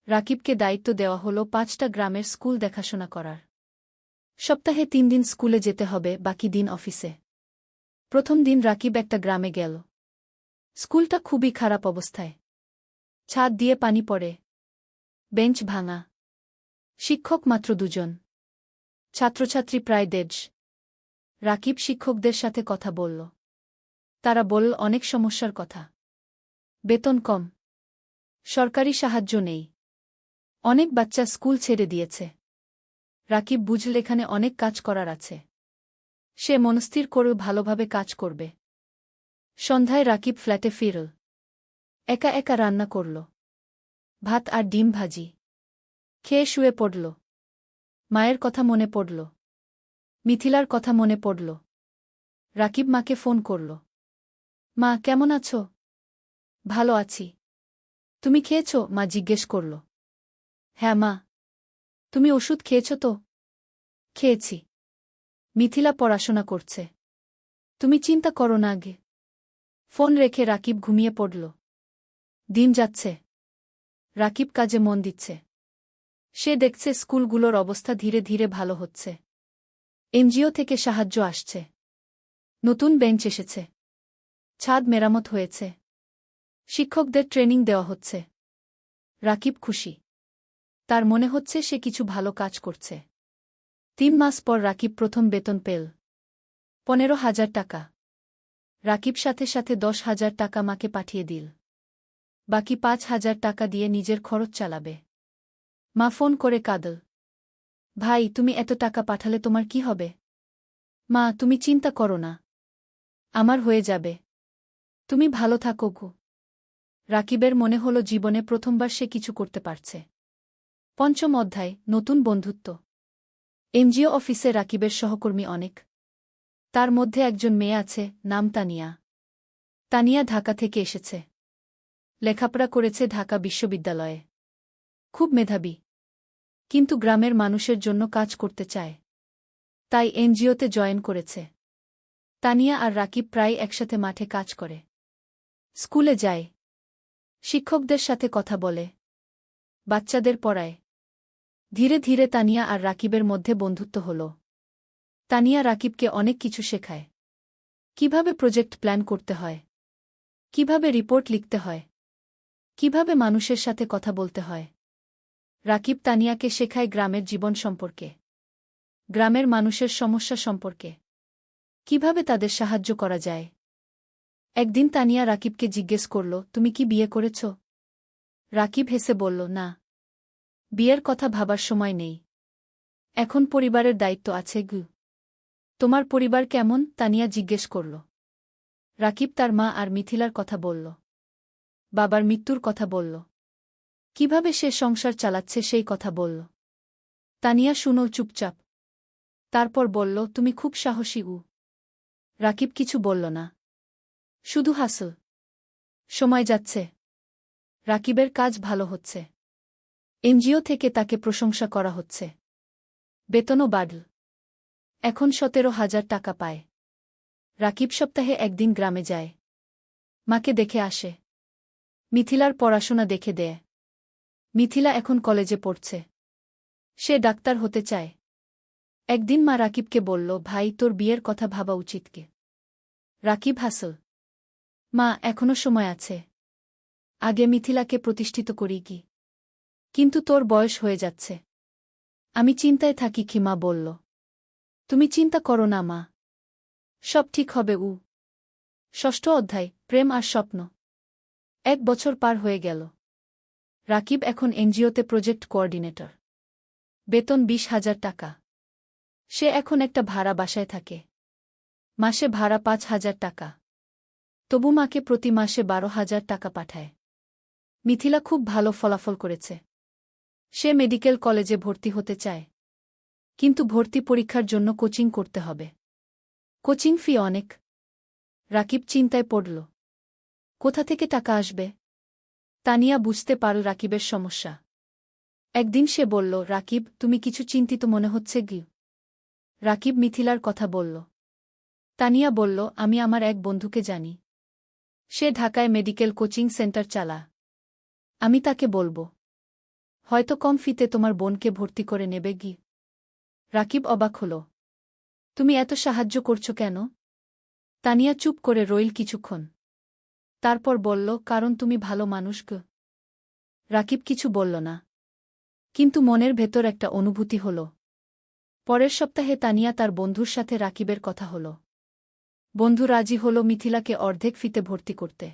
রাকিবকে দায়িত্ব দেওয়া হল 5টা গ্রামের স্কুল দেখাশোনা করার। সপ্তাহে 3 দিন স্কুলে যেতে হবে, বাকি দিন অফিসে। প্রথম দিন রাকিব একটা গ্রামে গেল। স্কুলটা খুবই খারাপ অবস্থায়। ছাদ দিয়ে পানি পড়ে, বেঞ্চ ভাঙা, শিক্ষক মাত্র 2 জন, ছাত্রছাত্রী প্রায় 150। রাকিব শিক্ষকদের সাথে কথা বলল। তারা বলল অনেক সমস্যার কথা। বেতন কম, সরকারি সাহায্য নেই, অনেক বাচ্চা স্কুল ছেড়ে দিয়েছে। রাকিব বুঝল এখানে অনেক কাজ করার আছে। সে মনস্থির করে ভালোভাবে কাজ করবে। সন্ধ্যায় রাকিব ফ্ল্যাটে ফিরল। একা একা রান্না করল, ভাত আর ডিম ভাজি। খেয়ে শুয়ে পড়ল। মায়ের কথা মনে পড়ল, মিথিলার কথা মনে পড়ল। রাকিব মাকে ফোন করল। মা কেমন আছো? ভালো আছি। তুমি খেয়েছ? মা জিজ্ঞেস করল। হ্যাঁ মা। তুমি ওষুধ খেয়েছ তো? খেয়েছি। মিথিলা পড়াশোনা করছে, তুমি চিন্তা করো না। ফোন রেখে রাকিব ঘুমিয়ে পড়ল। দিন যাচ্ছে। রাকিব কাজে মন দিচ্ছে। সে দেখছে স্কুলগুলোর অবস্থা ধীরে ধীরে ভালো হচ্ছে। এনজিও থেকে সাহায্য আসছে, নতুন বেঞ্চ এসেছে। ছাদ মেরামত হয়েছে। শিক্ষকদের ট্রেনিং দেওয়া হচ্ছে। রাকিব খুশি। তার মনে হচ্ছে সে কিছু ভালো কাজ করছে। 3 মাস পর রাকিব প্রথম বেতন পেল। 15,000 টাকা। রাকিব সাথে সাথে 10,000 টাকা মাকে পাঠিয়ে দিল। বাকি 5,000 টাকা দিয়ে নিজের খরচ চালাবে। মা ফোন করে কাঁদল। ভাই, তুমি এত টাকা পাঠালে তোমার কি হবে? মা, তুমি চিন্তা করো না। আমার হয়ে যাবে। তুমি ভালো থাকো গো। রাকিবের মনে হলো জীবনে প্রথমবার সে কিছু করতে পারছে। 5ম অধ্যায়, নতুন বন্ধুত্ব। এনজিও অফিসে রাকিবের সহকর্মী অনেক। তার মধ্যে একজন মেয়ে আছে, নাম তানিয়া। তানিয়া ঢাকা থেকে এসেছে। লেখাপড়া করেছে ঢাকা বিশ্ববিদ্যালয়ে। খুব মেধাবী। কিন্তু গ্রামের মানুষের জন্য কাজ করতে চায়। তাই এনজিওতে জয়েন করেছে। তানিয়া আর রাকিব প্রায় একসাথে মাঠে কাজ করে। স্কুলে যায়। শিক্ষকদের সাথে কথা বলে। বাচ্চাদের পড়ায়। ধীরে ধীরে তানিয়া আর রাকিবের মধ্যে বন্ধুত্ব হল। তানিয়া রাকিবকে অনেক কিছু শেখায়। কিভাবে প্রজেক্ট প্ল্যান করতে হয়, কিভাবে রিপোর্ট লিখতে হয়, কিভাবে মানুষের সাথে কথা বলতে হয়। রাকিব তানিয়াকে শেখায় গ্রামের জীবন সম্পর্কে, গ্রামের মানুষের সমস্যা সম্পর্কে, কিভাবে তাদের সাহায্য করা যায়। একদিন তানিয়া রাকিবকে জিজ্ঞেস করল, তুমি কি বিয়ে করেছ? রাকিব হেসে বলল, না। বিয়ের কথা ভাবার সময় নেই। এখন পরিবারের দায়িত্ব আছে গু। তোমার পরিবার কেমন? তানিয়া জিজ্ঞেস করল। রাকিব তার মা আর মিথিলার কথা বলল। বাবার মৃত্যুর কথা বলল। কিভাবে সে সংসার চালাচ্ছে সেই কথা বলল। তানিয়া শুনো চুপচাপ। তারপর বলল, তুমি খুব সাহসী। রাকিব কিছু বলল না। শুধু হাসল। সময় যাচ্ছে। রাকিবের কাজ ভালো হচ্ছে। এনজিও থেকে তাকে প্রশংসা করা হচ্ছে। বেতনও বাড়ল। এখন 17,000 টাকা পায়। রাকিব সপ্তাহে একদিন গ্রামে যায়। মাকে দেখে আসে। মিথিলার পড়াশোনা দেখে দেয়। মিথিলা এখন কলেজে পড়ছে। সে ডাক্তার হতে চায়। একদিন মা রাকিবকে বলল, ভাই, তোর বিয়ের কথা ভাবা উচিত কে? রাকিব হাসল। মা, এখনো সময় আছে। আগে মিথিলাকে প্রতিষ্ঠিত করি কি। কিন্তু তোর বয়স হয়ে যাচ্ছে। আমি চিন্তায় থাকি কি, মা বলল। তুমি চিন্তা করো না মা। সব ঠিক হবে। 6ষ্ঠ অধ্যায়, প্রেম আর স্বপ্ন। 1 বছর পার হয়ে গেল। রাকিব এখন এনজিওতে প্রজেক্ট কোঅর্ডিনেটর। বেতন 20,000 টাকা। সে এখন একটা ভাড়া বাসায় থাকে। মাসে ভাড়া 5,000 টাকা। তবু মাকে প্রতি মাসে 12,000 টাকা পাঠায়। মিথিলা খুব ভালো ফলাফল করেছে। সে মেডিকেল কলেজে ভর্তি হতে চায়। কিন্তু ভর্তি পরীক্ষার জন্য কোচিং করতে হবে। কোচিং ফি অনেক। রাকিব চিন্তায় পড়ল। কোথা থেকে টাকা আসবে? তানিয়া বুঝতে পারল রাকিবের সমস্যা। একদিন সে বলল, রাকিব, তুমি কিছু চিন্তিত মনে হচ্ছে কি? রাকিব মিথিলার কথা বলল। তানিয়া বলল, আমি আমার এক বন্ধুকে জানি। সে ঢাকায় মেডিকেল কোচিং সেন্টার চালা। আমি তাকে বলবো। হয়তো কম ফিতে তোমার বোনকে ভর্তি করে নেবে গি। রাকিব অবাক হল। তুমি এত সাহায্য করছো কেন? তানিয়া চুপ করে রইল কিছুক্ষণ। তারপর বলল, কারণ তুমি ভালো মানুষ গো। রাকিব কিছু বলল না। কিন্তু মনের ভেতর একটা অনুভূতি হল। পরের সপ্তাহে তানিয়া তার বন্ধুর সাথে রাকিবের কথা হল। বন্ধু রাজি হল মিথিলাকে অর্ধেক ফিতে ভর্তি করতে।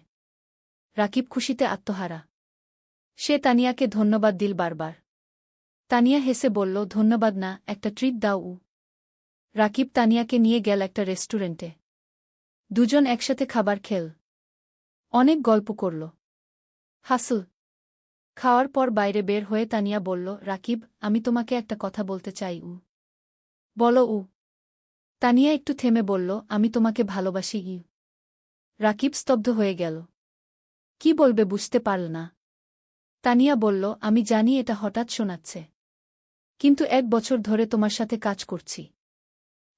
রাকিব খুশিতে আত্মহারা। সে তানিয়াকে ধন্যবাদ দিল বারবার। তানিয়া হেসে বলল, ধন্যবাদ না, একটা ট্রিট দাও। রাকিব তানিয়াকে নিয়ে গেল একটা রেস্টুরেন্টে। দুজন একসাথে খাবার খেল। অনেক গল্প করল। হাসল। খাওয়ার পর বাইরে বের হয়ে তানিয়া বলল, রাকিব, আমি তোমাকে একটা কথা বলতে চাই। বলো। তানিয়া একটু থেমে বলল, আমি তোমাকে ভালোবাসি। রাকিব স্তব্ধ হয়ে গেল। কি বলবে বুঝতে পারল না। তানিয়া বলল, আমি জানি এটা হঠাৎ শোনাচ্ছে। কিন্তু 1 বছর ধরে তোমার সাথে কাজ করছি।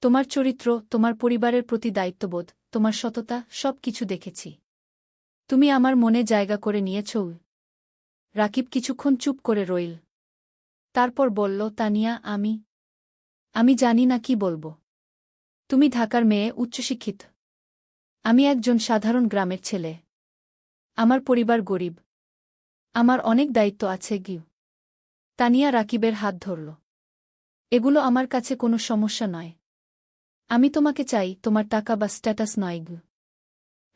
তোমার চরিত্র, তোমার পরিবারের প্রতি দায়িত্ববোধ, তোমার সততা, সব কিছু দেখেছি। তুমি আমার মনে জায়গা করে নিয়েছ। রাকিব কিছুক্ষণ চুপ করে রইল। তারপর বলল, তানিয়া, আমি জানি না কি বলবো। তুমি ঢাকার মেয়ে, উচ্চশিক্ষিত। আমি একজন সাধারণ গ্রামের ছেলে। আমার পরিবার গরিব। আমার অনেক দায়িত্ব আছে গিউ। তানিয়া রাকিবের হাত ধরল। এগুলো আমার কাছে কোনো সমস্যা নয়। আমি তোমাকে চাই, তোমার টাকা বা স্ট্যাটাস নয় গিউ।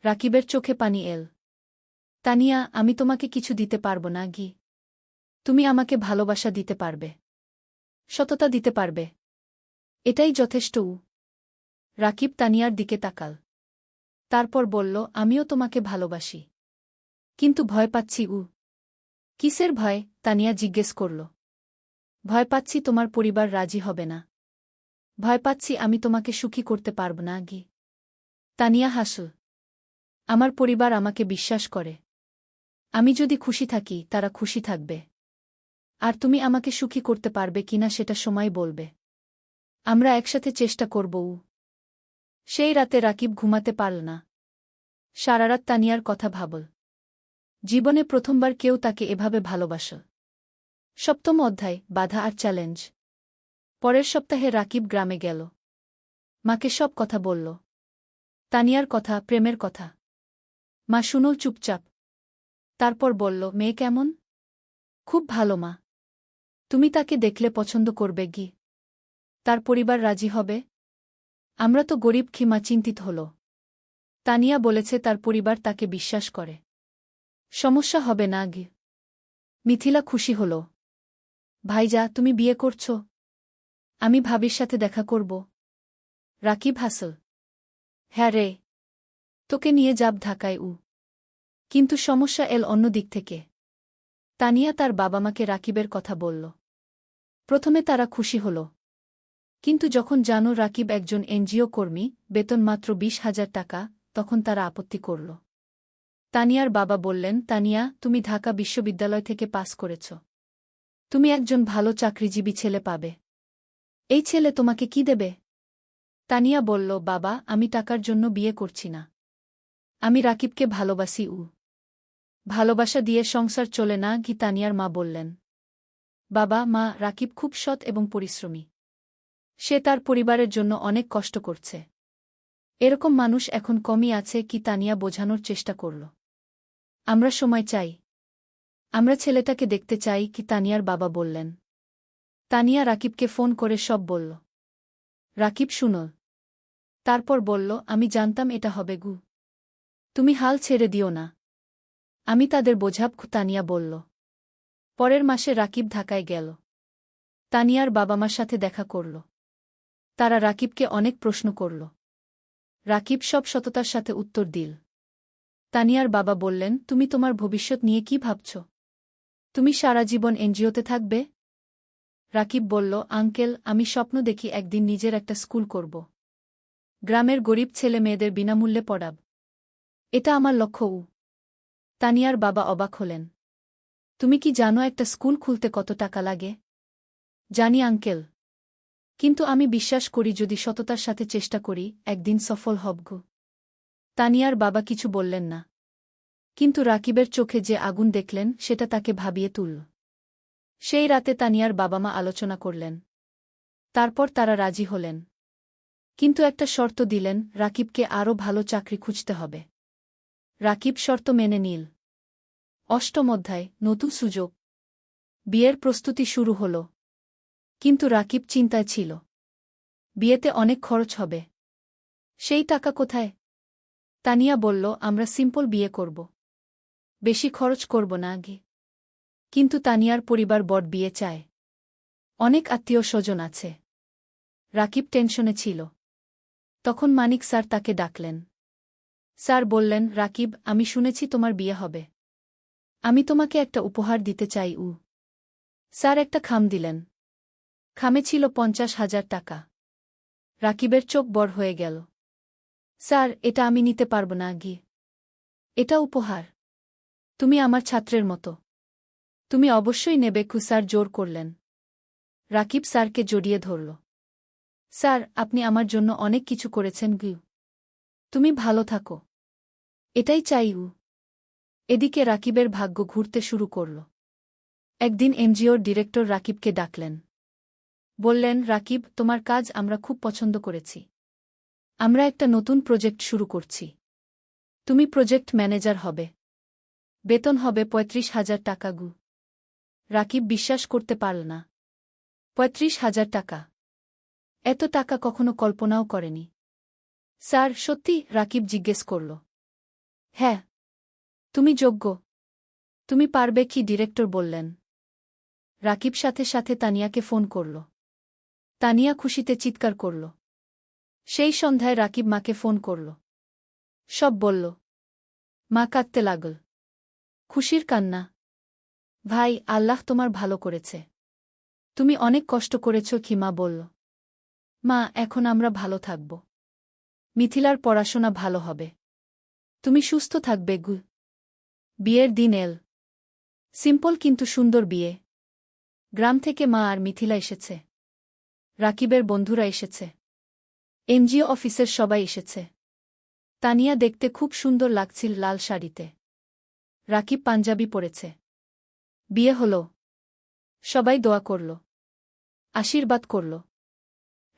রাকিবের চোখে পানি এল। তানিয়া, আমি তোমাকে কিছু দিতে পারব না গি। তুমি আমাকে ভালোবাসা দিতে পারবে, সততা দিতে পারবে। এটাই যথেষ্ট। রাকিব তানিয়ার দিকে তাকাল। তারপর বলল, আমিও তোমাকে ভালোবাসি, কিন্তু ভয় পাচ্ছি। কিসের ভয়? তানিয়া জিজ্ঞেস করল। ভয় পাচ্ছি তোমার পরিবার রাজি হবে না। ভয় পাচ্ছি আমি তোমাকে সুখী করতে পারব না গি। তানিয়া হাসল। আমার পরিবার আমাকে বিশ্বাস করে। আমি যদি খুশি থাকি, তারা খুশি থাকবে। আর তুমি আমাকে সুখী করতে পারবে কিনা সেটা সময় বলবে। আমরা একসাথে চেষ্টা করব। সেই রাতে রাকিব ঘুমাতে পারল না। সারারাত তানিয়ার কথা ভাবল। জীবনে প্রথমবার কেউ তাকে এভাবে ভালোবাসল। সপ্তম অধ্যায়, বাধা আর চ্যালেঞ্জ। পরের সপ্তাহে রাকিব গ্রামে গেল। মাকে সব কথা বলল। তানিয়ার কথা, প্রেমের কথা। মা শুনল চুপচাপ। তারপর বলল, মেয়ে কেমন? খুব ভালো মা। তুমি তাকে দেখলে পছন্দ করবে গি। তার পরিবার রাজি হবে? আমরা তো গরিব। খিমা চিন্তিত হল। তানিয়া বলেছে তার পরিবার তাকে বিশ্বাস করে। সমস্যা হবে না গি। মিথিলা খুশি হল। ভাইজা, তুমি বিয়ে করছ? আমি ভাবির সাথে দেখা করব। রাকিব হাসল। হ্যাঁ রে, তোকে নিয়ে যাব ঢাকায়। কিন্তু সমস্যা এল অন্য দিক থেকে। তানিয়া তার বাবা মাকে রাকিবের কথা বলল। প্রথমে তারা খুশি হল, কিন্তু যখন জানো রাকিব একজন এনজিও কর্মী, বেতন মাত্র 20,000 টাকা, তখন তারা আপত্তি করল। তানিয়ার বাবা বললেন, তানিয়া, তুমি ঢাকা বিশ্ববিদ্যালয় থেকে পাস করেছ। তুমি একজন ভালো চাকরিজীবী ছেলে পাবে। এই ছেলে তোমাকে কি দেবে? তানিয়া বলল, বাবা, আমি টাকার জন্য বিয়ে করছি না। আমি রাকিবকে ভালোবাসি। ভালোবাসা দিয়ে সংসার চলে না কি? তানিয়ার মা বললেন। বাবা মা, রাকিব খুব সৎ এবং পরিশ্রমী। সে তার পরিবারের জন্য অনেক কষ্ট করছে। এরকম মানুষ এখন কমই আছে কি? তানিয়া বোঝানোর চেষ্টা করল। আমরা সময় চাই। আমরা ছেলেটাকে দেখতে চাই কি? তানিয়ার বাবা বললেন। তানিয়া রাকিবকে ফোন করে সব বলল। রাকিব শুনল। তারপর বলল, আমি জানতাম এটা হবে গু। তুমি হাল ছেড়ে দিও না। আমি তাদের বোঝাব। তানিয়া বলল। পরের মাসে রাকিব ঢাকায় গেল। তানিয়ার বাবা মার সাথে দেখা করল। তারা রাকিবকে অনেক প্রশ্ন করল। রাকিব সব সততার সাথে উত্তর দিল। তানিয়ার বাবা বললেন, তুমি তোমার ভবিষ্যৎ নিয়ে কি ভাবছ? তুমি সারা জীবন এনজিওতে থাকবে? রাকিব বলল, আঙ্কেল, আমি স্বপ্ন দেখি একদিন নিজের একটা স্কুল করব। গ্রামের গরিব ছেলে মেয়েদের বিনামূল্যে পড়াব। এটা আমার লক্ষ্য। তানিয়ার বাবা অবাক হলেন। তুমি কি জানো একটা স্কুল খুলতে কত টাকা লাগে? জানি আঙ্কেল। কিন্তু আমি বিশ্বাস করি যদি সততার সাথে চেষ্টা করি, একদিন সফল হব। তানিয়ার বাবা কিছু বললেন না। কিন্তু রাকিবের চোখে যে আগুন দেখলেন সেটা তাকে ভাবিয়ে তুলল। সেই রাতে তানিয়ার বাবা মা আলোচনা করলেন। তারপর তারা রাজি হলেন। কিন্তু একটা শর্ত দিলেন, রাকিবকে আরও ভালো চাকরি খুঁজতে হবে। রাকিব শর্ত মেনে নিল। অষ্টম অধ্যায়, নতুন সুযোগ। বিয়ের প্রস্তুতি শুরু হল। কিন্তু রাকিব চিন্তায় ছিল। বিয়েতে অনেক খরচ হবে। সেই টাকা কোথায়? তানিয়া বলল, আমরা সিম্পল বিয়ে করব। বেশি খরচ করব না আগে। কিন্তু তানিয়ার পরিবার বড় বিয়ে চায়। অনেক আত্মীয় স্বজন আছে। রাকিব টেনশনে ছিল। তখন মানিক স্যার তাকে ডাকলেন। স্যার বললেন, রাকিব, আমি শুনেছি তোমার বিয়ে হবে। আমি তোমাকে একটা উপহার দিতে চাই। স্যার একটা খাম দিলেন। খামে ছিল 50,000 টাকা। রাকিবের চোখ বড় হয়ে গেল। স্যার, এটা আমি নিতে পারব না গি। এটা উপহার। তুমি আমার ছাত্রের মতো। তুমি অবশ্যই নেবে। স্যার জোর করলেন। রাকিব স্যারকে জড়িয়ে ধরল। স্যার, আপনি আমার জন্য অনেক কিছু করেছেন গি। তুমি ভালো থাকো। এটাই চাই। এদিকে রাকিবের ভাগ্য ঘুরতে শুরু করল। একদিন এনজিওর ডিরেক্টর রাকিবকে ডাকলেন। বললেন, রাকিব, তোমার কাজ আমরা খুব পছন্দ করেছি। আমরা একটা নতুন প্রজেক্ট শুরু করছি। তুমি প্রজেক্ট ম্যানেজার হবে। বেতন হবে ৩৫,০০০ টাকা গু। রাকিব বিশ্বাস করতে পারল না। ৩৫,০০০ টাকা! এত টাকা কখনো কল্পনাও করেনি। স্যার, সত্যি? রাকিব জিজ্ঞেস করল। হ্যাঁ। তুমি যোগ্য। তুমি পারবে কি? ডিরেক্টর বললেন। রাকিব সাথে সাথে তানিয়াকে ফোন করল। তানিয়া খুশিতে চিৎকার করল। সেই সন্ধ্যায় রাকিব মাকে ফোন করল। সব বলল। মা কাঁদতে লাগল। খুশির কান্না। ভাই, আল্লাহ তোমার ভালো করেছে। তুমি অনেক কষ্ট করেছ কি? মা বলল। মা, এখন আমরা ভালো থাকব। মিথিলার পড়াশোনা ভালো হবে। তুমি সুস্থ থাকবে গু। বিয়ের দিন এল। সিম্পল কিন্তু সুন্দর বিয়ে। গ্রাম থেকে মা আর মিথিলা এসেছে। রাকিবের বন্ধুরা এসেছে। এনজিও অফিসের সবাই এসেছে। তানিয়া দেখতে খুব সুন্দর লাগছিল লাল শাড়িতে। রাকিব পাঞ্জাবি পরেছে। বিয়ে হল। সবাই দোয়া করল, আশীর্বাদ করল।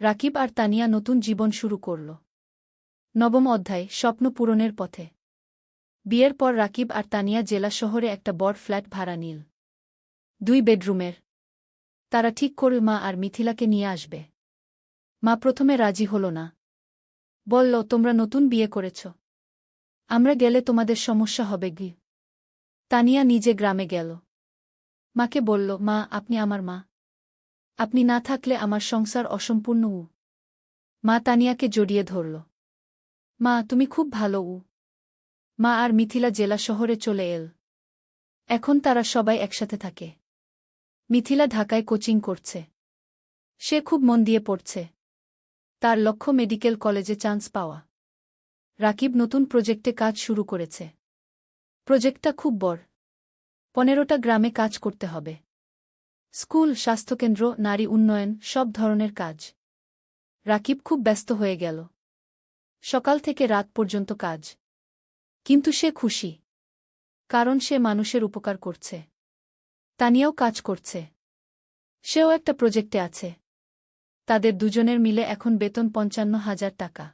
রাকিব আর তানিয়া নতুন জীবন শুরু করল। নবম অধ্যায়, স্বপ্ন পূরণের পথে। বিয়ের পর রাকিব আর তানিয়া জেলা শহরে একটা বড় ফ্ল্যাট ভাড়া নিল। 2 বেডরুমের। তারা ঠিক করল মা আর মিথিলাকে নিয়ে আসবে। মা প্রথমে রাজি হল না। বলল, তোমরা নতুন বিয়ে করেছ। আমরা গেলে তোমাদের সমস্যা হবে গি। তানিয়া নিজে গ্রামে গেল। মাকে বলল, মা, আপনি আমার মা। আপনি না থাকলে আমার সংসার অসম্পূর্ণ। মা তানিয়াকে জড়িয়ে ধরল। মা, তুমি খুব ভালো। মা আর মিথিলা জেলা শহরে চলে এল। এখন তারা সবাই একসাথে থাকে। মিথিলা ঢাকায় কোচিং করছে। সে খুব মন দিয়ে পড়ছে। তার লক্ষ্য মেডিকেল কলেজে চান্স পাওয়া। রাকিব নতুন প্রজেক্টে কাজ শুরু করেছে। প্রজেক্টটা খুব বড়। 15টা গ্রামে কাজ করতে হবে। স্কুল, স্বাস্থ্যকেন্দ্র, নারী উন্নয়ন, সব ধরনের কাজ। রাকিব খুব ব্যস্ত হয়ে গেল। সকাল থেকে রাত পর্যন্ত কাজ। কিন্তু সে খুশি। কারণ সে মানুষের উপকার করছে। তানিয়াও কাজ করছে। সেও একটা প্রজেক্টে আছে। তাদের দুজনের মিলে এখন বেতন ৫৫,০০০ টাকা।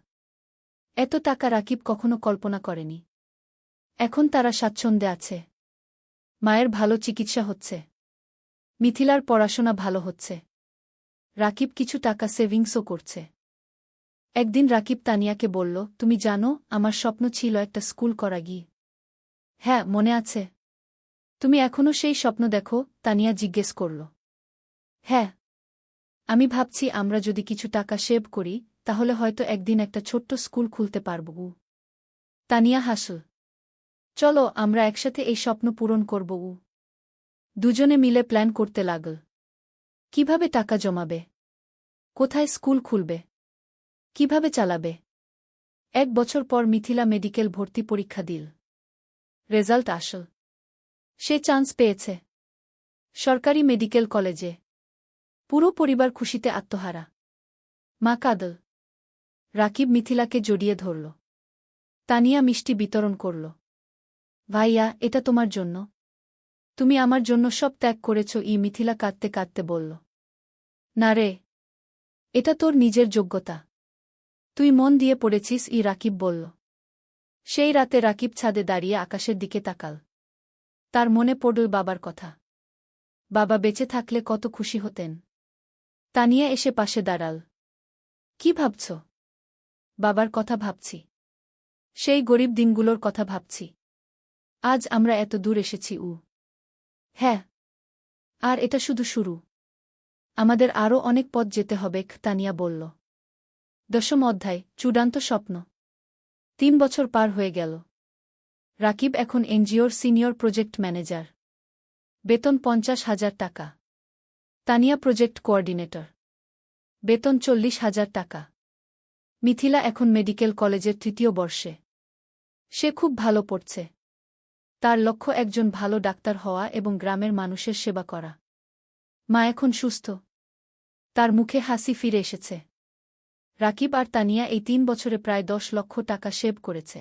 এত টাকা রাকিব কখনো কল্পনা করেনি। এখন তারা স্বাচ্ছন্দ্যে আছে। মায়ের ভালো চিকিৎসা হচ্ছে। মিথিলার পড়াশোনা ভালো হচ্ছে। রাকিব কিছু টাকা সেভিংসও করছে। একদিন রাকিব তানিয়াকে বলল, তুমি জানো, আমার স্বপ্ন ছিল একটা স্কুল করা গিয়ে। হ্যাঁ, মনে আছে। তুমি এখনও সেই স্বপ্ন দেখো? তানিয়া জিজ্ঞেস করল। হ্যাঁ। আমি ভাবছি আমরা যদি কিছু টাকা সেভ করি, তাহলে হয়তো একদিন একটা ছোট্ট স্কুল খুলতে পারব। তানিয়া হাসল। চলো, আমরা একসাথে এই স্বপ্ন পূরণ করব। দুজনে মিলে প্ল্যান করতে লাগল। কিভাবে টাকা জমাবে? কোথায় স্কুল খুলবে? কিভাবে চালাবে? 1 বছর পর মিথিলা মেডিকেল ভর্তি পরীক্ষা দিল। রেজাল্ট আসল। সে চান্স পেয়েছে সরকারি মেডিকেল কলেজে। পুরো পরিবার খুশিতে আত্মহারা। মা কাঁদল। রাকিব মিথিলাকে জড়িয়ে ধরল। তানিয়া মিষ্টি বিতরণ করল। ভাইয়া, এটা তোমার জন্য। তুমি আমার জন্য সব ত্যাগ করেছ। মিথিলা কাঁদতে কাঁদতে বলল। না রে, এটা তোর নিজের যোগ্যতা। তুই মন দিয়ে পড়েছিস। রাকিব বলল। সেই রাতে রাকিব ছাদে দাঁড়িয়ে আকাশের দিকে তাকাল। তার মনে পড়ল বাবার কথা। বাবা বেঁচে থাকলে কত খুশি হতেন। তানিয়া এসে পাশে দাঁড়াল। কি ভাবছ? বাবার কথা ভাবছি। সেই গরিব দিনগুলোর কথা ভাবছি। আজ আমরা এত দূর এসেছি। হ্যাঁ। আর এটা শুধু শুরু। আমাদের আরও অনেক পথ যেতে হবে। তানিয়া বলল। 10ম অধ্যায়, চূড়ান্ত স্বপ্ন। 3 বছর পার হয়ে গেল। রাকিব এখন এনজিওর সিনিয়র প্রজেক্ট ম্যানেজার। বেতন ৫০,০০০ টাকা। Tania project coordinator. বেতন ৪০,০০০ টাকা। মিথিলা এখন মেডিকেল কলেজের 3য় বর্ষে। সে খুব ভালো পড়ছে। তার লক্ষ্য একজন ভালো ডাক্তার হওয়া এবং গ্রামের মানুষের সেবা করা। মা এখন সুস্থ। তার মুখে হাসি ফিরে এসেছে। রাকিব আর তানিয়া এই 3 বছরে প্রায় 10 লক্ষ টাকা সেভ করেছে।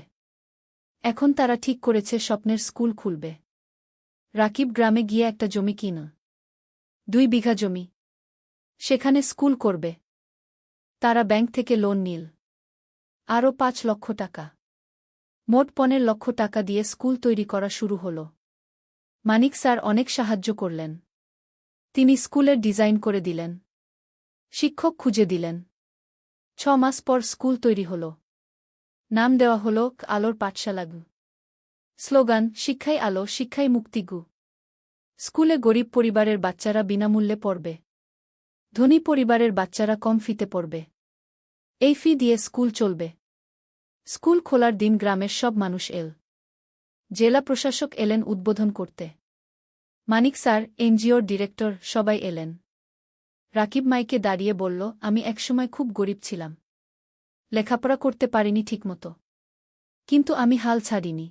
এখন তারা ঠিক করেছে স্বপ্নের স্কুল খুলবে। রাকিব গ্রামে গিয়ে একটা জমি কিনল। 2 বিঘা জমি। সেখানে স্কুল করবে। তারা ব্যাংক থেকে লোন নিল। আরও 5 লক্ষ টাকা। মোট 15 লক্ষ টাকা দিয়ে স্কুল তৈরি করা শুরু হল। মানিক স্যার অনেক সাহায্য করলেন। তিনি স্কুলের ডিজাইন করে দিলেন, শিক্ষক খুঁজে দিলেন। 6 মাস পর স্কুল তৈরি হল। নাম দেওয়া হল আলোর পাঠশালা গু। স্লোগান, শিক্ষাই আলো, শিক্ষাই মুক্তি গু। স্কুলে গরিব পরিবারের বাচ্চারা বিনামূল্যে পড়বে, ধনী পরিবারের বাচ্চারা কম ফিতে পড়বে। এই ফি দিয়ে স্কুল চলবে। স্কুল খোলার দিন গ্রামের সব মানুষ এল। জেলা প্রশাসক এলেন উদ্বোধন করতে। মানিক স্যার, এনজিওর ডিরেক্টর, সবাই এলেন। রাকিব মাইকে দাঁড়িয়ে বলল, আমি একসময় খুব গরিব ছিলাম, লেখাপড়া করতে পারিনি ঠিকমতো, কিন্তু আমি হাল ছাড়িনি।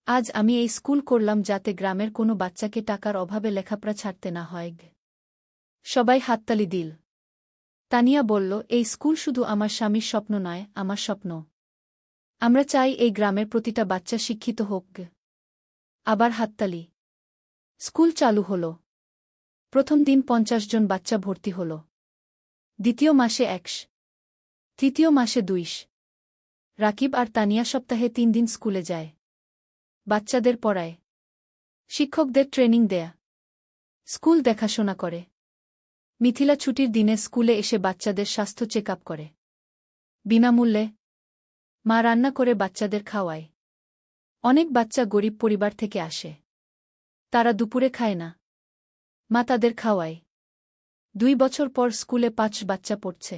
আজ আমি এই স্কুল করলাম যাতে গ্রামের কোনো বাচ্চাকে টাকার অভাবে লেখাপড়া ছাড়তে না হয়। সবাই হাততালি দিল। তানিয়া বলল, এই স্কুল শুধু আমার স্বামীর স্বপ্ন নয়, আমার স্বপ্ন। আমরা চাই এই গ্রামের প্রতিটা বাচ্চা শিক্ষিত হোক। আবার হাততালি। স্কুল চালু হল। প্রথম দিন 50 জন বাচ্চা ভর্তি হল। দ্বিতীয় মাসে 100, তৃতীয় মাসে 200। রাকিব আর তানিয়া সপ্তাহে 3 দিন স্কুলে যায়। বাচ্চাদের পড়ায়, শিক্ষকদের ট্রেনিং দেয়া, স্কুল দেখাশোনা করে। মিথিলা ছুটির দিনে স্কুলে এসে বাচ্চাদের স্বাস্থ্য চেক আপ করে বিনামূল্যে। মা রান্না করে বাচ্চাদের খাওয়ায়। অনেক বাচ্চা গরিব পরিবার থেকে আসে, তারা দুপুরে খায় না, মা তাদের খাওয়ায়। 2 বছর পর স্কুলে 5 বাচ্চা পড়ছে,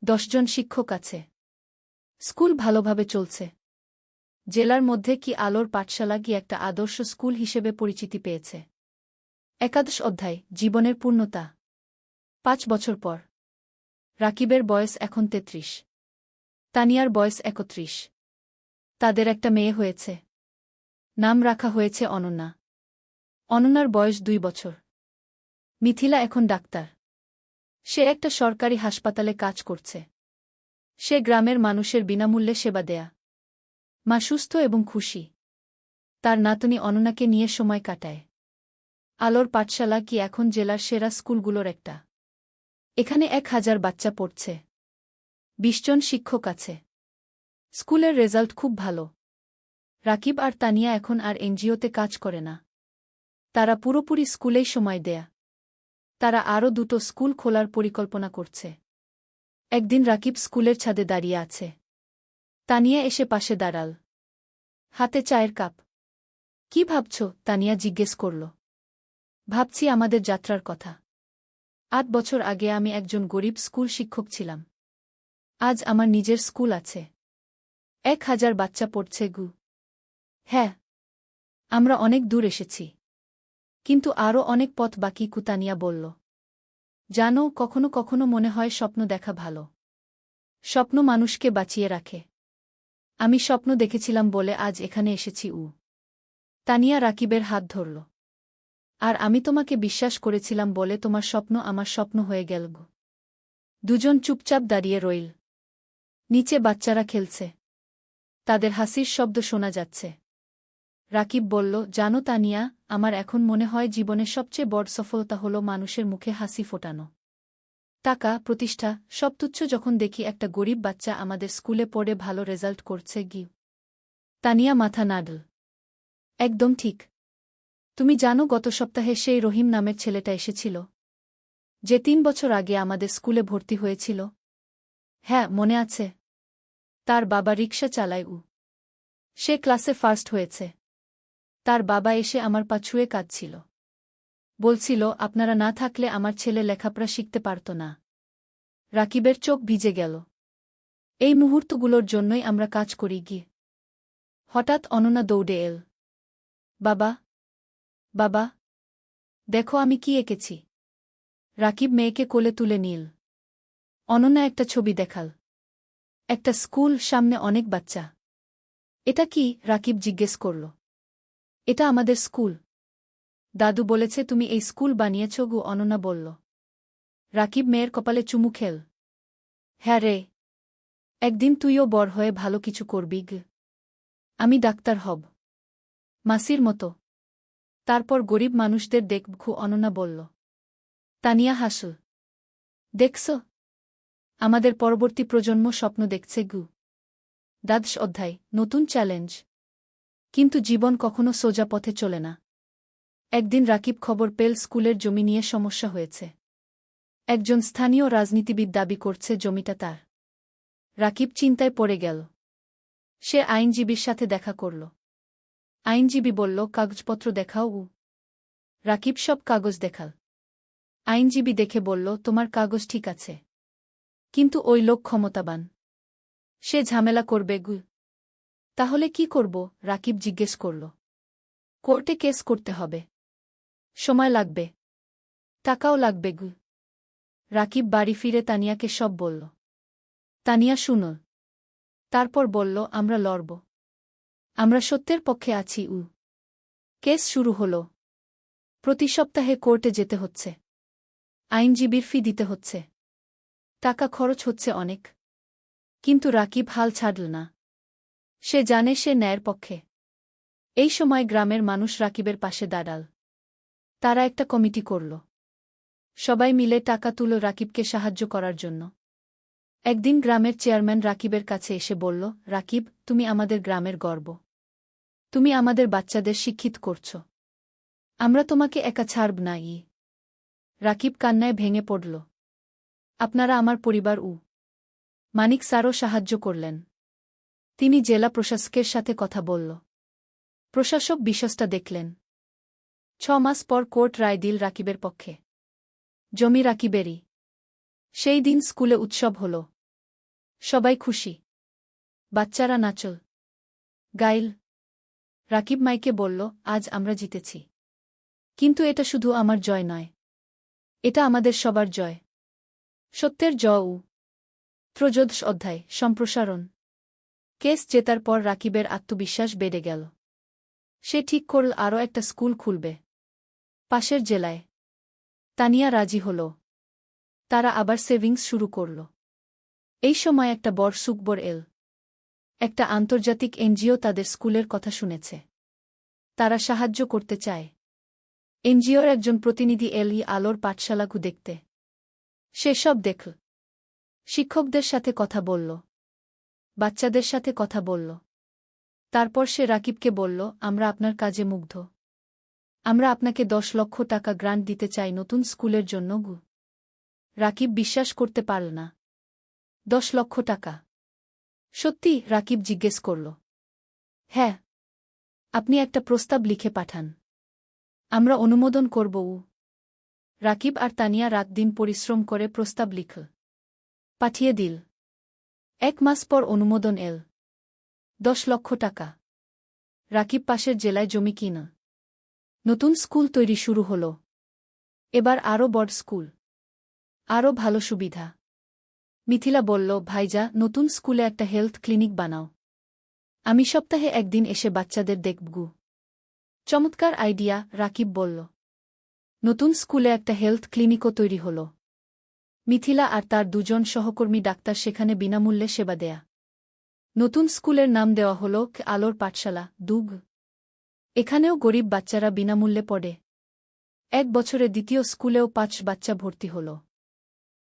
10 জন শিক্ষক আছে। স্কুল ভালোভাবে চলছে। জেলার মধ্যে কি আলোর পাঠশালা কি একটা আদর্শ স্কুল হিসেবে পরিচিতি পেয়েছে। একাদশ অধ্যায়, জীবনের পূর্ণতা। 5 বছর পর রাকিবের বয়স এখন 33, তানিয়ার বয়স 31। তাদের একটা মেয়ে হয়েছে। নাম রাখা হয়েছে অনন্যা। অনন্যার বয়স 2 বছর। মিথিলা এখন ডাক্তার। সে একটা সরকারি হাসপাতালে কাজ করছে। সে গ্রামের মানুষের বিনামূল্যে সেবা দেয়া। মা সুস্থ এবং খুশি। তার নাতনি অনন্যাকে নিয়ে সময় কাটায়। আলোর পাঠশালা কি এখন জেলার সেরা স্কুলগুলোর একটা। এখানে 1000 বাচ্চা পড়ছে, 20 জন শিক্ষক আছে। স্কুলের রেজাল্ট খুব ভালো। রাকিব আর তানিয়া এখন আর এনজিওতে কাজ করে না। তারা পুরোপুরি স্কুলেই সময় দেয়া। তারা আরও 2টো স্কুল খোলার পরিকল্পনা করছে। একদিন রাকিব স্কুলের ছাদে দাঁড়িয়ে আছে। তানিয়া এসে পাশে দাঁড়াল, হাতে চায়ের কাপ। কি ভাবছ? তানিয়া জিজ্ঞেস করল। ভাবছি আমাদের যাত্রার কথা। 8 বছর আগে আমি একজন গরিব স্কুল শিক্ষক ছিলাম। আজ আমার নিজের স্কুল আছে। 1000 বাচ্চা পড়ছে গু। হ্যাঁ, আমরা অনেক দূর এসেছি, কিন্তু আরও অনেক পথ বাকি, কুতানিয়া বলল। জানো, কখনো কখনো মনে হয় স্বপ্ন দেখা ভালো। স্বপ্ন মানুষকে বাঁচিয়ে রাখে। আমি স্বপ্ন দেখেছিলাম বলে আজ এখানে এসেছি। তানিয়া রাকিবের হাত ধরল। আর আমি তোমাকে বিশ্বাস করেছিলাম বলে তোমার স্বপ্ন আমার স্বপ্ন হয়ে গেল গো। দুজন চুপচাপ দাঁড়িয়ে রইল। নিচে বাচ্চারা খেলছে, তাদের হাসির শব্দ শোনা যাচ্ছে। রাকিব বলল, জানো তানিয়া, আমার এখন মনে হয় জীবনের সবচেয়ে বড় সফলতা হলো মানুষের মুখে হাসি ফোটানো। টাকা, প্রতিষ্ঠা সব তুচ্ছ যখন দেখি একটা গরিব বাচ্চা আমাদের স্কুলে পড়ে ভালো রেজাল্ট করছে। গি তানিয়া মাথা নাড়ল। একদম ঠিক। তুমি জানো, গত সপ্তাহে সেই রহিম নামের ছেলেটা এসেছিল, যে 3 বছর আগে আমাদের স্কুলে ভর্তি হয়েছিল? হ্যাঁ, মনে আছে। তার বাবা রিকশা চালায়। সে ক্লাসে ফার্স্ট হয়েছে। তার বাবা এসে আমার পা ছুঁয়ে কাঁদছিল। বলছিল, আপনারা না থাকলে আমার ছেলে লেখাপড়া শিখতে পারত না। রাকিবের চোখ ভিজে গেল। এই মুহূর্তগুলোর জন্যই আমরা কাজ করি। গিয়ে হঠাৎ অনন্যা দৌড়ে এল। বাবা, বাবা, দেখো আমি কি এঁকেছি। রাকিব মেয়েকে কোলে তুলে নিল। অনন্যা একটা ছবি দেখাল। একটা স্কুল, সামনে অনেক বাচ্চা। এটা কি? রাকিব জিজ্ঞেস করল। এটা আমাদের স্কুল। দাদু বলেছে তুমি এই স্কুল বানিয়েছ গো, অনন্যা বলল। রাকিব মেয়ের কপালে চুমু খেল। হ্যাঁ রে, একদিন তুইও বড় হয়ে ভালো কিছু করবি গ। আমি ডাক্তার হব, মাসির মতো। তারপর গরিব মানুষদের দেখব, অনন্যা বলল। তানিয়া হাসল। দেখছ, আমাদের পরবর্তী প্রজন্ম স্বপ্ন দেখছে গু। দ্বাদশ অধ্যায় নতুন চ্যালেঞ্জ। কিন্তু জীবন কখনো সোজা পথে চলে না। একদিন রাকিব খবর পেল স্কুলের জমি নিয়ে সমস্যা হয়েছে। একজন স্থানীয় রাজনীতিবিদ দাবি করছে জমিটা তার। রাকিব চিন্তায় পড়ে গেল। সে আইনজীবীর সাথে দেখা করল। আইনজীবী বলল, কাগজপত্র দেখাও। রাকিব সব কাগজ দেখাল। আইনজীবী দেখে বলল, তোমার কাগজ ঠিক আছে, কিন্তু ওই লোক ক্ষমতাবান, সে ঝামেলা করবে। তাহলে কি করব? রাকিব জিজ্ঞেস করল। কোর্টে কেস করতে হবে, সময় লাগবে, টাকাও লাগবে। রাকিব বাড়ি ফিরে তানিয়াকে সব বলল। তানিয়া শুনল। তারপর বলল, আমরা লড়ব, আমরা সত্যের পক্ষে আছি। কেস শুরু হল। প্রতি সপ্তাহে কোর্টে যেতে হচ্ছে, আইনজীবীর ফি দিতে হচ্ছে, টাকা খরচ হচ্ছে অনেক। কিন্তু রাকিব হাল ছাড়ল না। সে জানে সে ন্যায়ের পক্ষে। এই সময় গ্রামের মানুষ রাকিবের পাশে দাঁড়াল। তারা একটা কমিটি করল। সবাই মিলে টাকা তুলো রাকিবকে সাহায্য করার জন্য। একদিন গ্রামের চেয়ারম্যান রাকিবের কাছে এসে বলল, রাকিব, তুমি আমাদের গ্রামের গর্ব, তুমি আমাদের বাচ্চাদের শিক্ষিত করছ, আমরা তোমাকে একা ছাড়ব না। রাকিব কান্নায় ভেঙে পড়ল। আপনারা আমার পরিবার। মানিক স্যারও সাহায্য করলেন। তিনি জেলা প্রশাসকের সাথে কথা বলল। প্রশাসক বিষয়টা দেখলেন। 6 মাস পর কোর্ট রায় দিল রাকিবের পক্ষে। জমি রাকিবেরই। সেই দিন স্কুলে উৎসব হল। সবাই খুশি। বাচ্চারা নাচল, গাইল। রাকিব মাইকে বলল, আজ আমরা জিতেছি। কিন্তু এটা শুধু আমার জয় নয়, এটা আমাদের সবার জয়, সত্যের জয়। ত্রয়োদশ অধ্যায় সম্প্রসারণ। কেস জেতার পর রাকিবের আত্মবিশ্বাস বেড়ে গেল। সে ঠিক করল আরও একটা স্কুল খুলবে, পাশের জেলায়। তানিয়া রাজি হল। তারা আবার সেভিংস শুরু করল। এই সময় একটা বড় সুখবর এল। একটা আন্তর্জাতিক এনজিও তাদের স্কুলের কথা শুনেছে। তারা সাহায্য করতে চায়। এনজিওর একজন প্রতিনিধি এল আলোর পাঠশালাগু দেখতে। সে সব দেখল। শিক্ষকদের সাথে কথা বলল, বাচ্চাদের সাথে কথা বলল। তারপর সে রাকিবকে বলল, আমরা আপনার কাজে মুগ্ধ। আমরা আপনাকে 10 লক্ষ টাকা গ্রান্ট দিতে চাই নতুন স্কুলের জন্য। রাকিব বিশ্বাস করতে পারল না। 10 লক্ষ টাকা? সত্যি? রাকিব জিজ্ঞেস করল। হ্যাঁ। আপনি একটা প্রস্তাব লিখে পাঠান, আমরা অনুমোদন করব। রাকিব আর তানিয়া রাত দিন পরিশ্রম করে প্রস্তাব লিখল, পাঠিয়ে দিল। 1 মাস পর অনুমোদন এল। 10 লক্ষ টাকা। রাকিব পাশের জেলায় জমি কিনল। নতুন স্কুল তৈরি শুরু হল। এবার আরও বড় স্কুল, আরও ভালো সুবিধা। মিথিলা বলল, ভাইজা, নতুন স্কুলে একটা হেলথ ক্লিনিক বানাও। আমি সপ্তাহে একদিন এসে বাচ্চাদের দেখব। চমৎকার আইডিয়া, রাকিব বলল। নতুন স্কুলে একটা হেলথ ক্লিনিকও তৈরি হল। মিথিলা আর তার 2 জন সহকর্মী ডাক্তার সেখানে বিনামূল্যে সেবা দেয়া। নতুন স্কুলের নাম দেওয়া হল আলোর পাঠশালা, দুগ। এখানেও গরিব বাচ্চারা বিনামূল্যে পড়ে। 1 বছরে দ্বিতীয় স্কুলেও 5 বাচ্চা ভর্তি হল।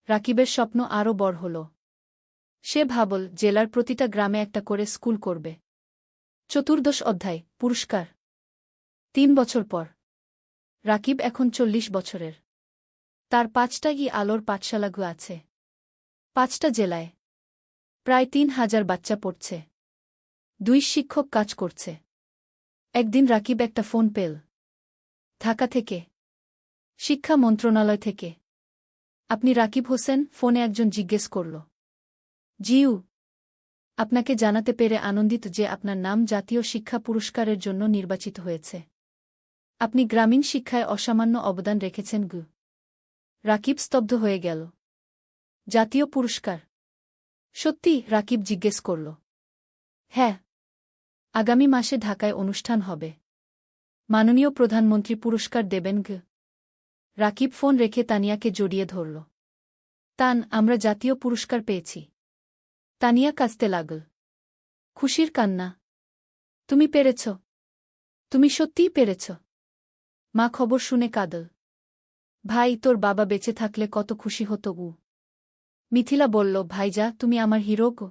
রাকিবের স্বপ্ন আরও বড় হল। সে ভাবল জেলার প্রতিটা গ্রামে একটা করে স্কুল করবে। চতুর্দশ অধ্যায় পুরস্কার। 3 বছর পর রাকিব এখন 40 বছরের। তার 5টা আলোর পাঠশালাগু আছে, 5টা জেলায়। প্রায় 3000 বাচ্চা পড়ছে। 2 শিক্ষক কাজ করছে। একদিন রাকিব একটা ফোন পেল, ঢাকা থেকে, শিক্ষা মন্ত্রণালয় থেকে। আপনি রাকিব হোসেন? ফোনে একজন জিজ্ঞেস করল। জিউ। আপনাকে জানাতে পেরে আনন্দিত যে আপনার নাম জাতীয় শিক্ষা পুরস্কারের জন্য নির্বাচিত হয়েছে। আপনি গ্রামীণ শিক্ষায় অসামান্য অবদান রেখেছেন। রাকিব স্তব্ধ হয়ে গেল। জাতীয় পুরস্কার? সত্যি? রাকিব জিজ্ঞেস করল। হ্যাঁ। আগামী মাসে ঢাকায় অনুষ্ঠান হবে। মাননীয় প্রধানমন্ত্রী পুরস্কার দেবেন। রাকিব ফোন রেখে তানিয়াকে জড়িয়ে ধরল। তান, আমরা জাতীয় পুরস্কার পেয়েছি। তানিয়া কাঁদতে লাগল। খুশির কান্না। তুমি পেরেছ, তুমি সত্যিই পেরেছ। মা খবর শুনে কাঁদল। ভাই, তোর বাবা বেঁচে থাকলে কত খুশি হতো। মিথিলা বলল, ভাইজা, তুমি আমার হিরো গো।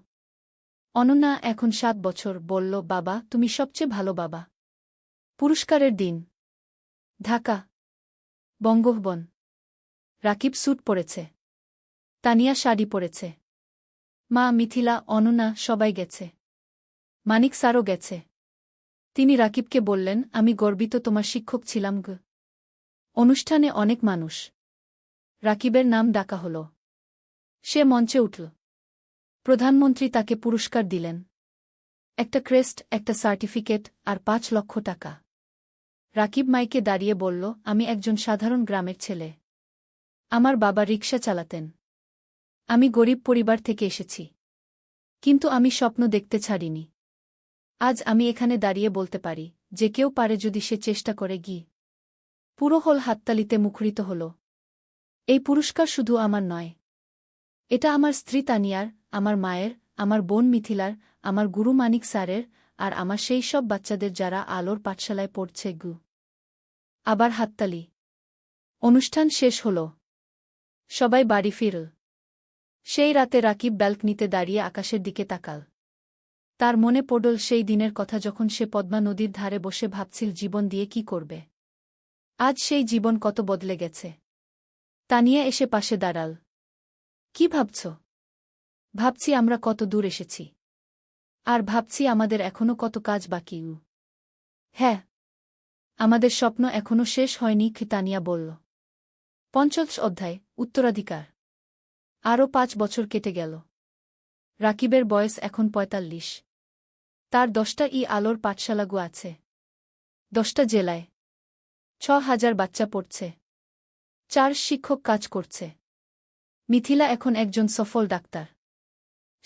অনন্যা এখন ৭ বছর বলল, বাবা তুমি সবচেয়ে ভালো বাবা। পুরস্কারের দিন। ঢাকা বঙ্গভবন। রাকিব স্যুট পরেছে। তানিয়া শাড়ি পরেছে। মা, মিথিলা, অনন্যা সবাই গেছে। মানিক স্যারও গেছে। তিনি রাকিবকে বললেন, আমি গর্বিত তোমার শিক্ষক ছিলাম গ। অনুষ্ঠানে অনেক মানুষ। রাকিবের নাম ডাকা হল। সে মঞ্চে উঠল। প্রধানমন্ত্রী তাকে পুরস্কার দিলেন। একটা ক্রেস্ট, একটা সার্টিফিকেট আর ৫ লক্ষ টাকা। রাকিব মাইকে দাঁড়িয়ে বলল, আমি একজন সাধারণ গ্রামের ছেলে। আমার বাবা রিকশা চালাতেন। আমি গরিব পরিবার থেকে এসেছি। কিন্তু আমি স্বপ্ন দেখতে ছাড়িনি। আজ আমি এখানে দাঁড়িয়ে বলতে পারি, যে কেউ পারে যদি সে চেষ্টা করে গিয়ে। পুরো হল হাততালিতে মুখরিত হল। এই পুরস্কার শুধু আমার নয়। এটা আমার স্ত্রী তানিয়ার, আমার মায়ের, আমার বোন মিথিলার, আমার গুরু মানিক স্যারের, আর আমার সেই সব বাচ্চাদের যারা আলোর পাঠশালায় পড়ছে গু। আবার হাততালি। অনুষ্ঠান শেষ হল। সবাই বাড়ি ফিরল। সেই রাতে রাকিব ব্যালকনিতে দাঁড়িয়ে আকাশের দিকে তাকাল। তার মনে পড়ল সেই দিনের কথা যখন সে পদ্মা নদীর ধারে বসে ভাবছিল জীবন দিয়ে কি করবে। আজ সেই জীবন কত বদলে গেছে। তানিয়া এসে পাশে দাঁড়াল। কি ভাবছ? ভাবছি আমরা কত দূর এসেছি। আর ভাবছি আমাদের এখনো কত কাজ বাকি। হ্যাঁ, আমাদের স্বপ্ন এখনো শেষ হয়নি, তানিয়া বলল। ৫০ অধ্যায়, উত্তরাধিকার। আরও ৫ বছর কেটে গেল। রাকিবের বয়স এখন ৪৫। তার ১০টা আলোর পাঠশালাগু আছে। ১০টা জেলায়। ৬,০০০ বাচ্চা পড়ছে। ৪ শিক্ষক কাজ করছে। মিথিলা এখন একজন সফল ডাক্তার।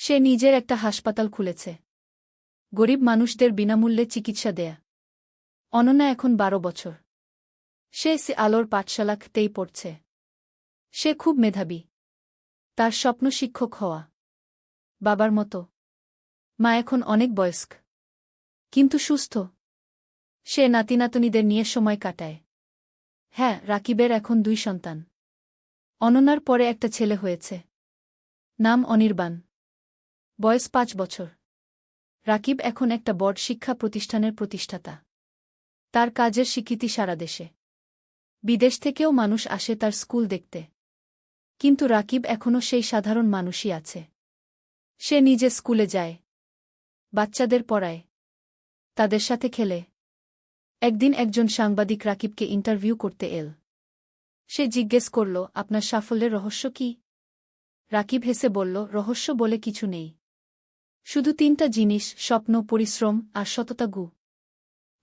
সে নিজের একটা হাসপাতাল খুলেছে। গরিব মানুষদের বিনামূল্যে চিকিৎসা দেয়া। অনন্যা এখন ১২ বছর। সে আলোর পাঠশালাতেই পড়ছে। সে খুব মেধাবী। তার স্বপ্ন শিক্ষক হওয়া। বাবার মতো। মা এখন অনেক বয়স্ক, কিন্তু সুস্থ। সে নাতিনাতনীদের নিয়ে সময় কাটায়। হ্যাঁ, রাকিবের এখন ২ সন্তান। অনন্যার পরে একটা ছেলে হয়েছে। নাম অনির্বাণ। বয়স ৫ বছর। রাকিব এখন একটা বড় শিক্ষা প্রতিষ্ঠানের প্রতিষ্ঠাতা। তার কাজের স্বীকৃতি সারা দেশে। বিদেশ থেকেও মানুষ আসে তার স্কুল দেখতে। কিন্তু রাকিব এখনও সেই সাধারণ মানুষই আছে। সে নিজে স্কুলে যায়। বাচ্চাদের পড়ায়। তাদের সাথে খেলে। একদিন একজন সাংবাদিক রাকিবকে ইন্টারভিউ করতে এল। সে জিজ্ঞেস করল, আপনার সাফল্যের রহস্য কি? রাকিব হেসে বলল, রহস্য বলে কিছু নেই। শুধু ৩টা জিনিস, স্বপ্ন, পরিশ্রম আর সততা গু।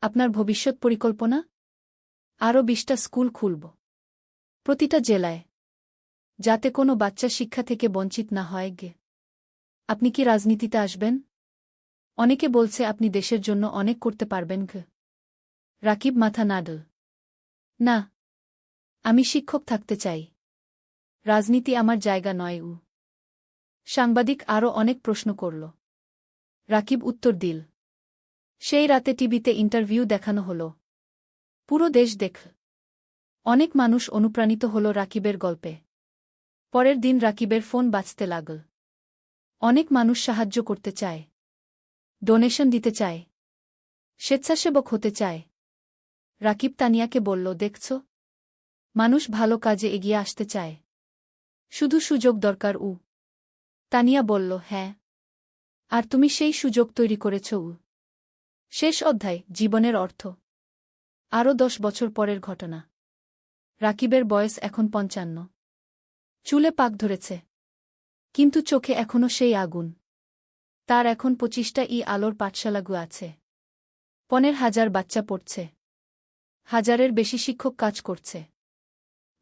আপনার ভবিষ্যৎ পরিকল্পনা? আরও ২০টা স্কুল খুলব। প্রতিটা জেলায়। যাতে কোনো বাচ্চা শিক্ষা থেকে বঞ্চিত না হয় গে। আপনি কি রাজনীতিতে আসবেন? অনেকে বলছে আপনি দেশের জন্য অনেক করতে পারবেন গে। রাকিব মাথা নাড়ল। না, আমি শিক্ষক থাকতে চাই। রাজনীতি আমার জায়গা নয়। সাংবাদিক আরও অনেক প্রশ্ন করল। রাকিব উত্তর দিল। সেই রাতে টিভিতে ইন্টারভিউ দেখানো হল। পুরো দেশ দেখল। অনেক মানুষ অনুপ্রাণিত হল রাকিবের গল্পে। পরের দিন রাকিবের ফোন বাজতে লাগল। অনেক মানুষ সাহায্য করতে চায়। ডোনেশন দিতে চায়। স্বেচ্ছাসেবক হতে চায়। রাকিব তানিয়াকে বলল, দেখছ? মানুষ ভালো কাজে এগিয়ে আসতে চায়। শুধু সুযোগ দরকার। তানিয়া বলল, হ্যাঁ। আর তুমি সেই সুযোগ তৈরি করেছ। শেষ অধ্যায়, জীবনের অর্থ। আরও ১০ বছর পরের ঘটনা। রাকিবের বয়স এখন ৫৫। চুলে পাক ধরেছে। কিন্তু চোখে এখনও সেই আগুন। তার এখন ২৫টা আলোর পাঠশালাগু আছে। ১৫,০০০ বাচ্চা পড়ছে। ১,০০০-এর বেশি শিক্ষক কাজ করছে।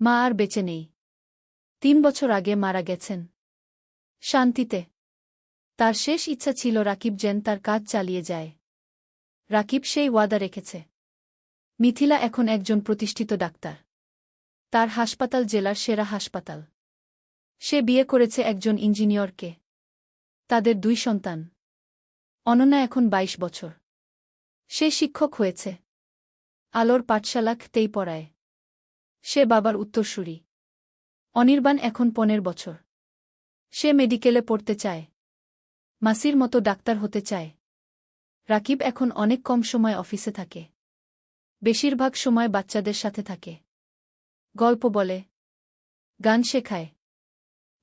মা আর বেঁচে নেই। ৩ বছর আগে মারা গেছেন। শান্তিতে। তার শেষ ইচ্ছা ছিল রাকিব যেন তার কাজ চালিয়ে যায়। রাকিব সেই ওয়াদা রেখেছে। মিথিলা এখন একজন প্রতিষ্ঠিত ডাক্তার। তার হাসপাতাল জেলার সেরা হাসপাতাল। সে বিয়ে করেছে একজন ইঞ্জিনিয়রকে। তাদের ২ সন্তান। অনন্যা এখন ২২ বছর। সে শিক্ষক হয়েছে। আলোর পাঠশালাতেই পড়ায়। সে বাবার উত্তরসূরি। অনির্বাণ এখন ১৫ বছর। সে মেডিকেলে পড়তে চায়। মাসির মতো ডাক্তার হতে চায়। রাকিব এখন অনেক কম সময় অফিসে থাকে। বেশিরভাগ সময় বাচ্চাদের সাথে থাকে। গল্প বলে, গান শেখায়,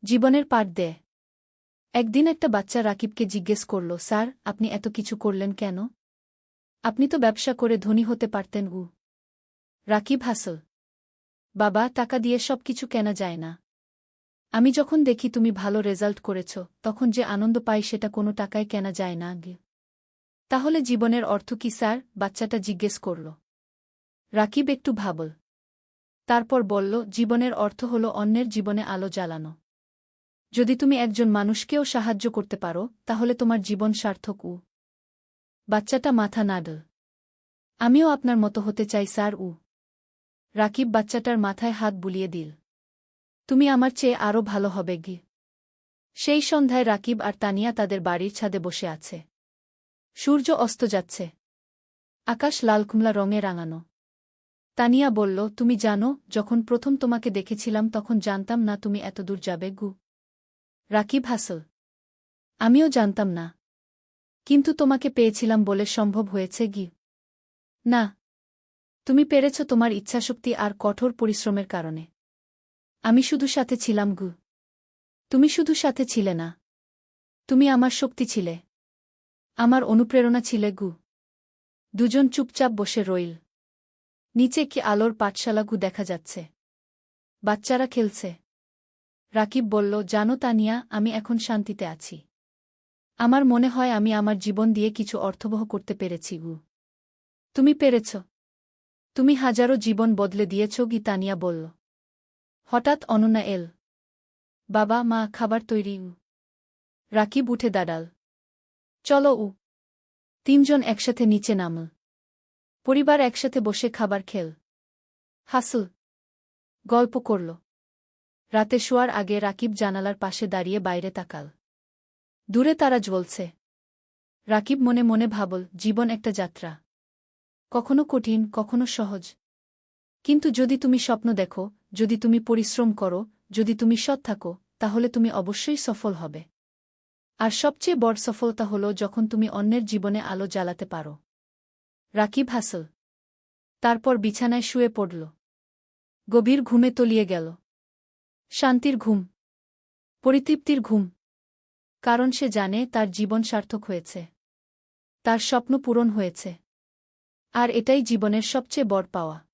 জীবনের পাঠ দেয়। একদিন একটা বাচ্চা রাকিবকে জিজ্ঞেস করল, স্যার, আপনি এত কিছু করলেন কেন? আপনি তো ব্যবসা করে ধনী হতে পারতেন। রাকিব হাসল, বাবা, টাকা দিয়ে সব কিছু কেনা যায় না। আমি যখন দেখি তুমি ভালো রেজাল্ট করেছ, তখন যে আনন্দ পাই সেটা কোনো টাকায় কেনা যায় না। তাহলে জীবনের অর্থ কি স্যার? বাচ্চাটা জিজ্ঞেস করল। রাকিব একটু ভাবল। তারপর বলল, জীবনের অর্থ হল অন্যের জীবনে আলো জ্বালানো। যদি তুমি একজন মানুষকেও সাহায্য করতে পারো, তাহলে তোমার জীবন সার্থক। বাচ্চাটা মাথা নাড়ল। আমিও আপনার মতো হতে চাই স্যার। রাকিব বাচ্চাটার মাথায় হাত বুলিয়ে দিল। তুমি আমার চেয়ে আরও ভালো হবে। সেই সন্ধ্যায় রাকিব আর তানিয়া তাদের বাড়ির ছাদে বসে আছে। সূর্য অস্ত যাচ্ছে। আকাশ লাল কুমলা রঙে রাঙানো। তানিয়া বলল, তুমি জানো, যখন প্রথম তোমাকে দেখেছিলাম তখন জানতাম না তুমি এত দূর যাবে। রাকিব হাসল। আমিও জানতাম না। কিন্তু তোমাকে পেয়েছিলাম বলে সম্ভব হয়েছে। না, তুমি পেরেছ তোমার ইচ্ছাশক্তি আর কঠোর পরিশ্রমের কারণে। আমি শুধু সাথে ছিলাম। তুমি শুধু সাথে ছিলে না, তুমি আমার শক্তি ছিলে, আমার অনুপ্রেরণা ছিলে। দুজন চুপচাপ বসে রইল। নিচে কি আলোর পাঠশালা দেখা যাচ্ছে। বাচ্চারা খেলছে। রাকিব বলল, জানো তানিয়া, আমি এখন শান্তিতে আছি। আমার মনে হয় আমি আমার জীবন দিয়ে কিছু অর্থবহ করতে পেরেছি। তুমি পেরেছ। তুমি হাজারো জীবন বদলে দিয়েছ। তানিয়া বলল। হঠাৎ অনন্যা এল। বাবা, মা, খাবার তৈরি। রাকিব উঠে দাঁড়াল। চলো। তিনজন একসাথে নিচে নামল। পরিবার একসাথে বসে খাবার খেল, হাসল, গল্প করল। রাতে শোয়ার আগে রাকিব জানালার পাশে দাঁড়িয়ে বাইরে তাকাল। দূরে তারা জ্বলছে। রাকিব মনে মনে ভাবল, জীবন একটা যাত্রা, কখনো কঠিন, কখনো সহজ। কিন্তু যদি তুমি স্বপ্ন দেখো, যদি তুমি পরিশ্রম করো, যদি তুমি সৎ থাকো, তাহলে তুমি অবশ্যই সফল হবে। আর সবচেয়ে বড় সফলতা হলো যখন তুমি অন্যের জীবনে আলো জ্বালাতে পারো। রাকিব হাসল। তারপর বিছানায় শুয়ে পড়ল। গভীর ঘুমে তলিয়ে গেল। শান্তির ঘুম, পরিতৃপ্তির ঘুম। কারণ সে জানে তার জীবন সার্থক হয়েছে, তার স্বপ্ন পূরণ হয়েছে। আর এটাই জীবনের সবচেয়ে বড় পাওয়া।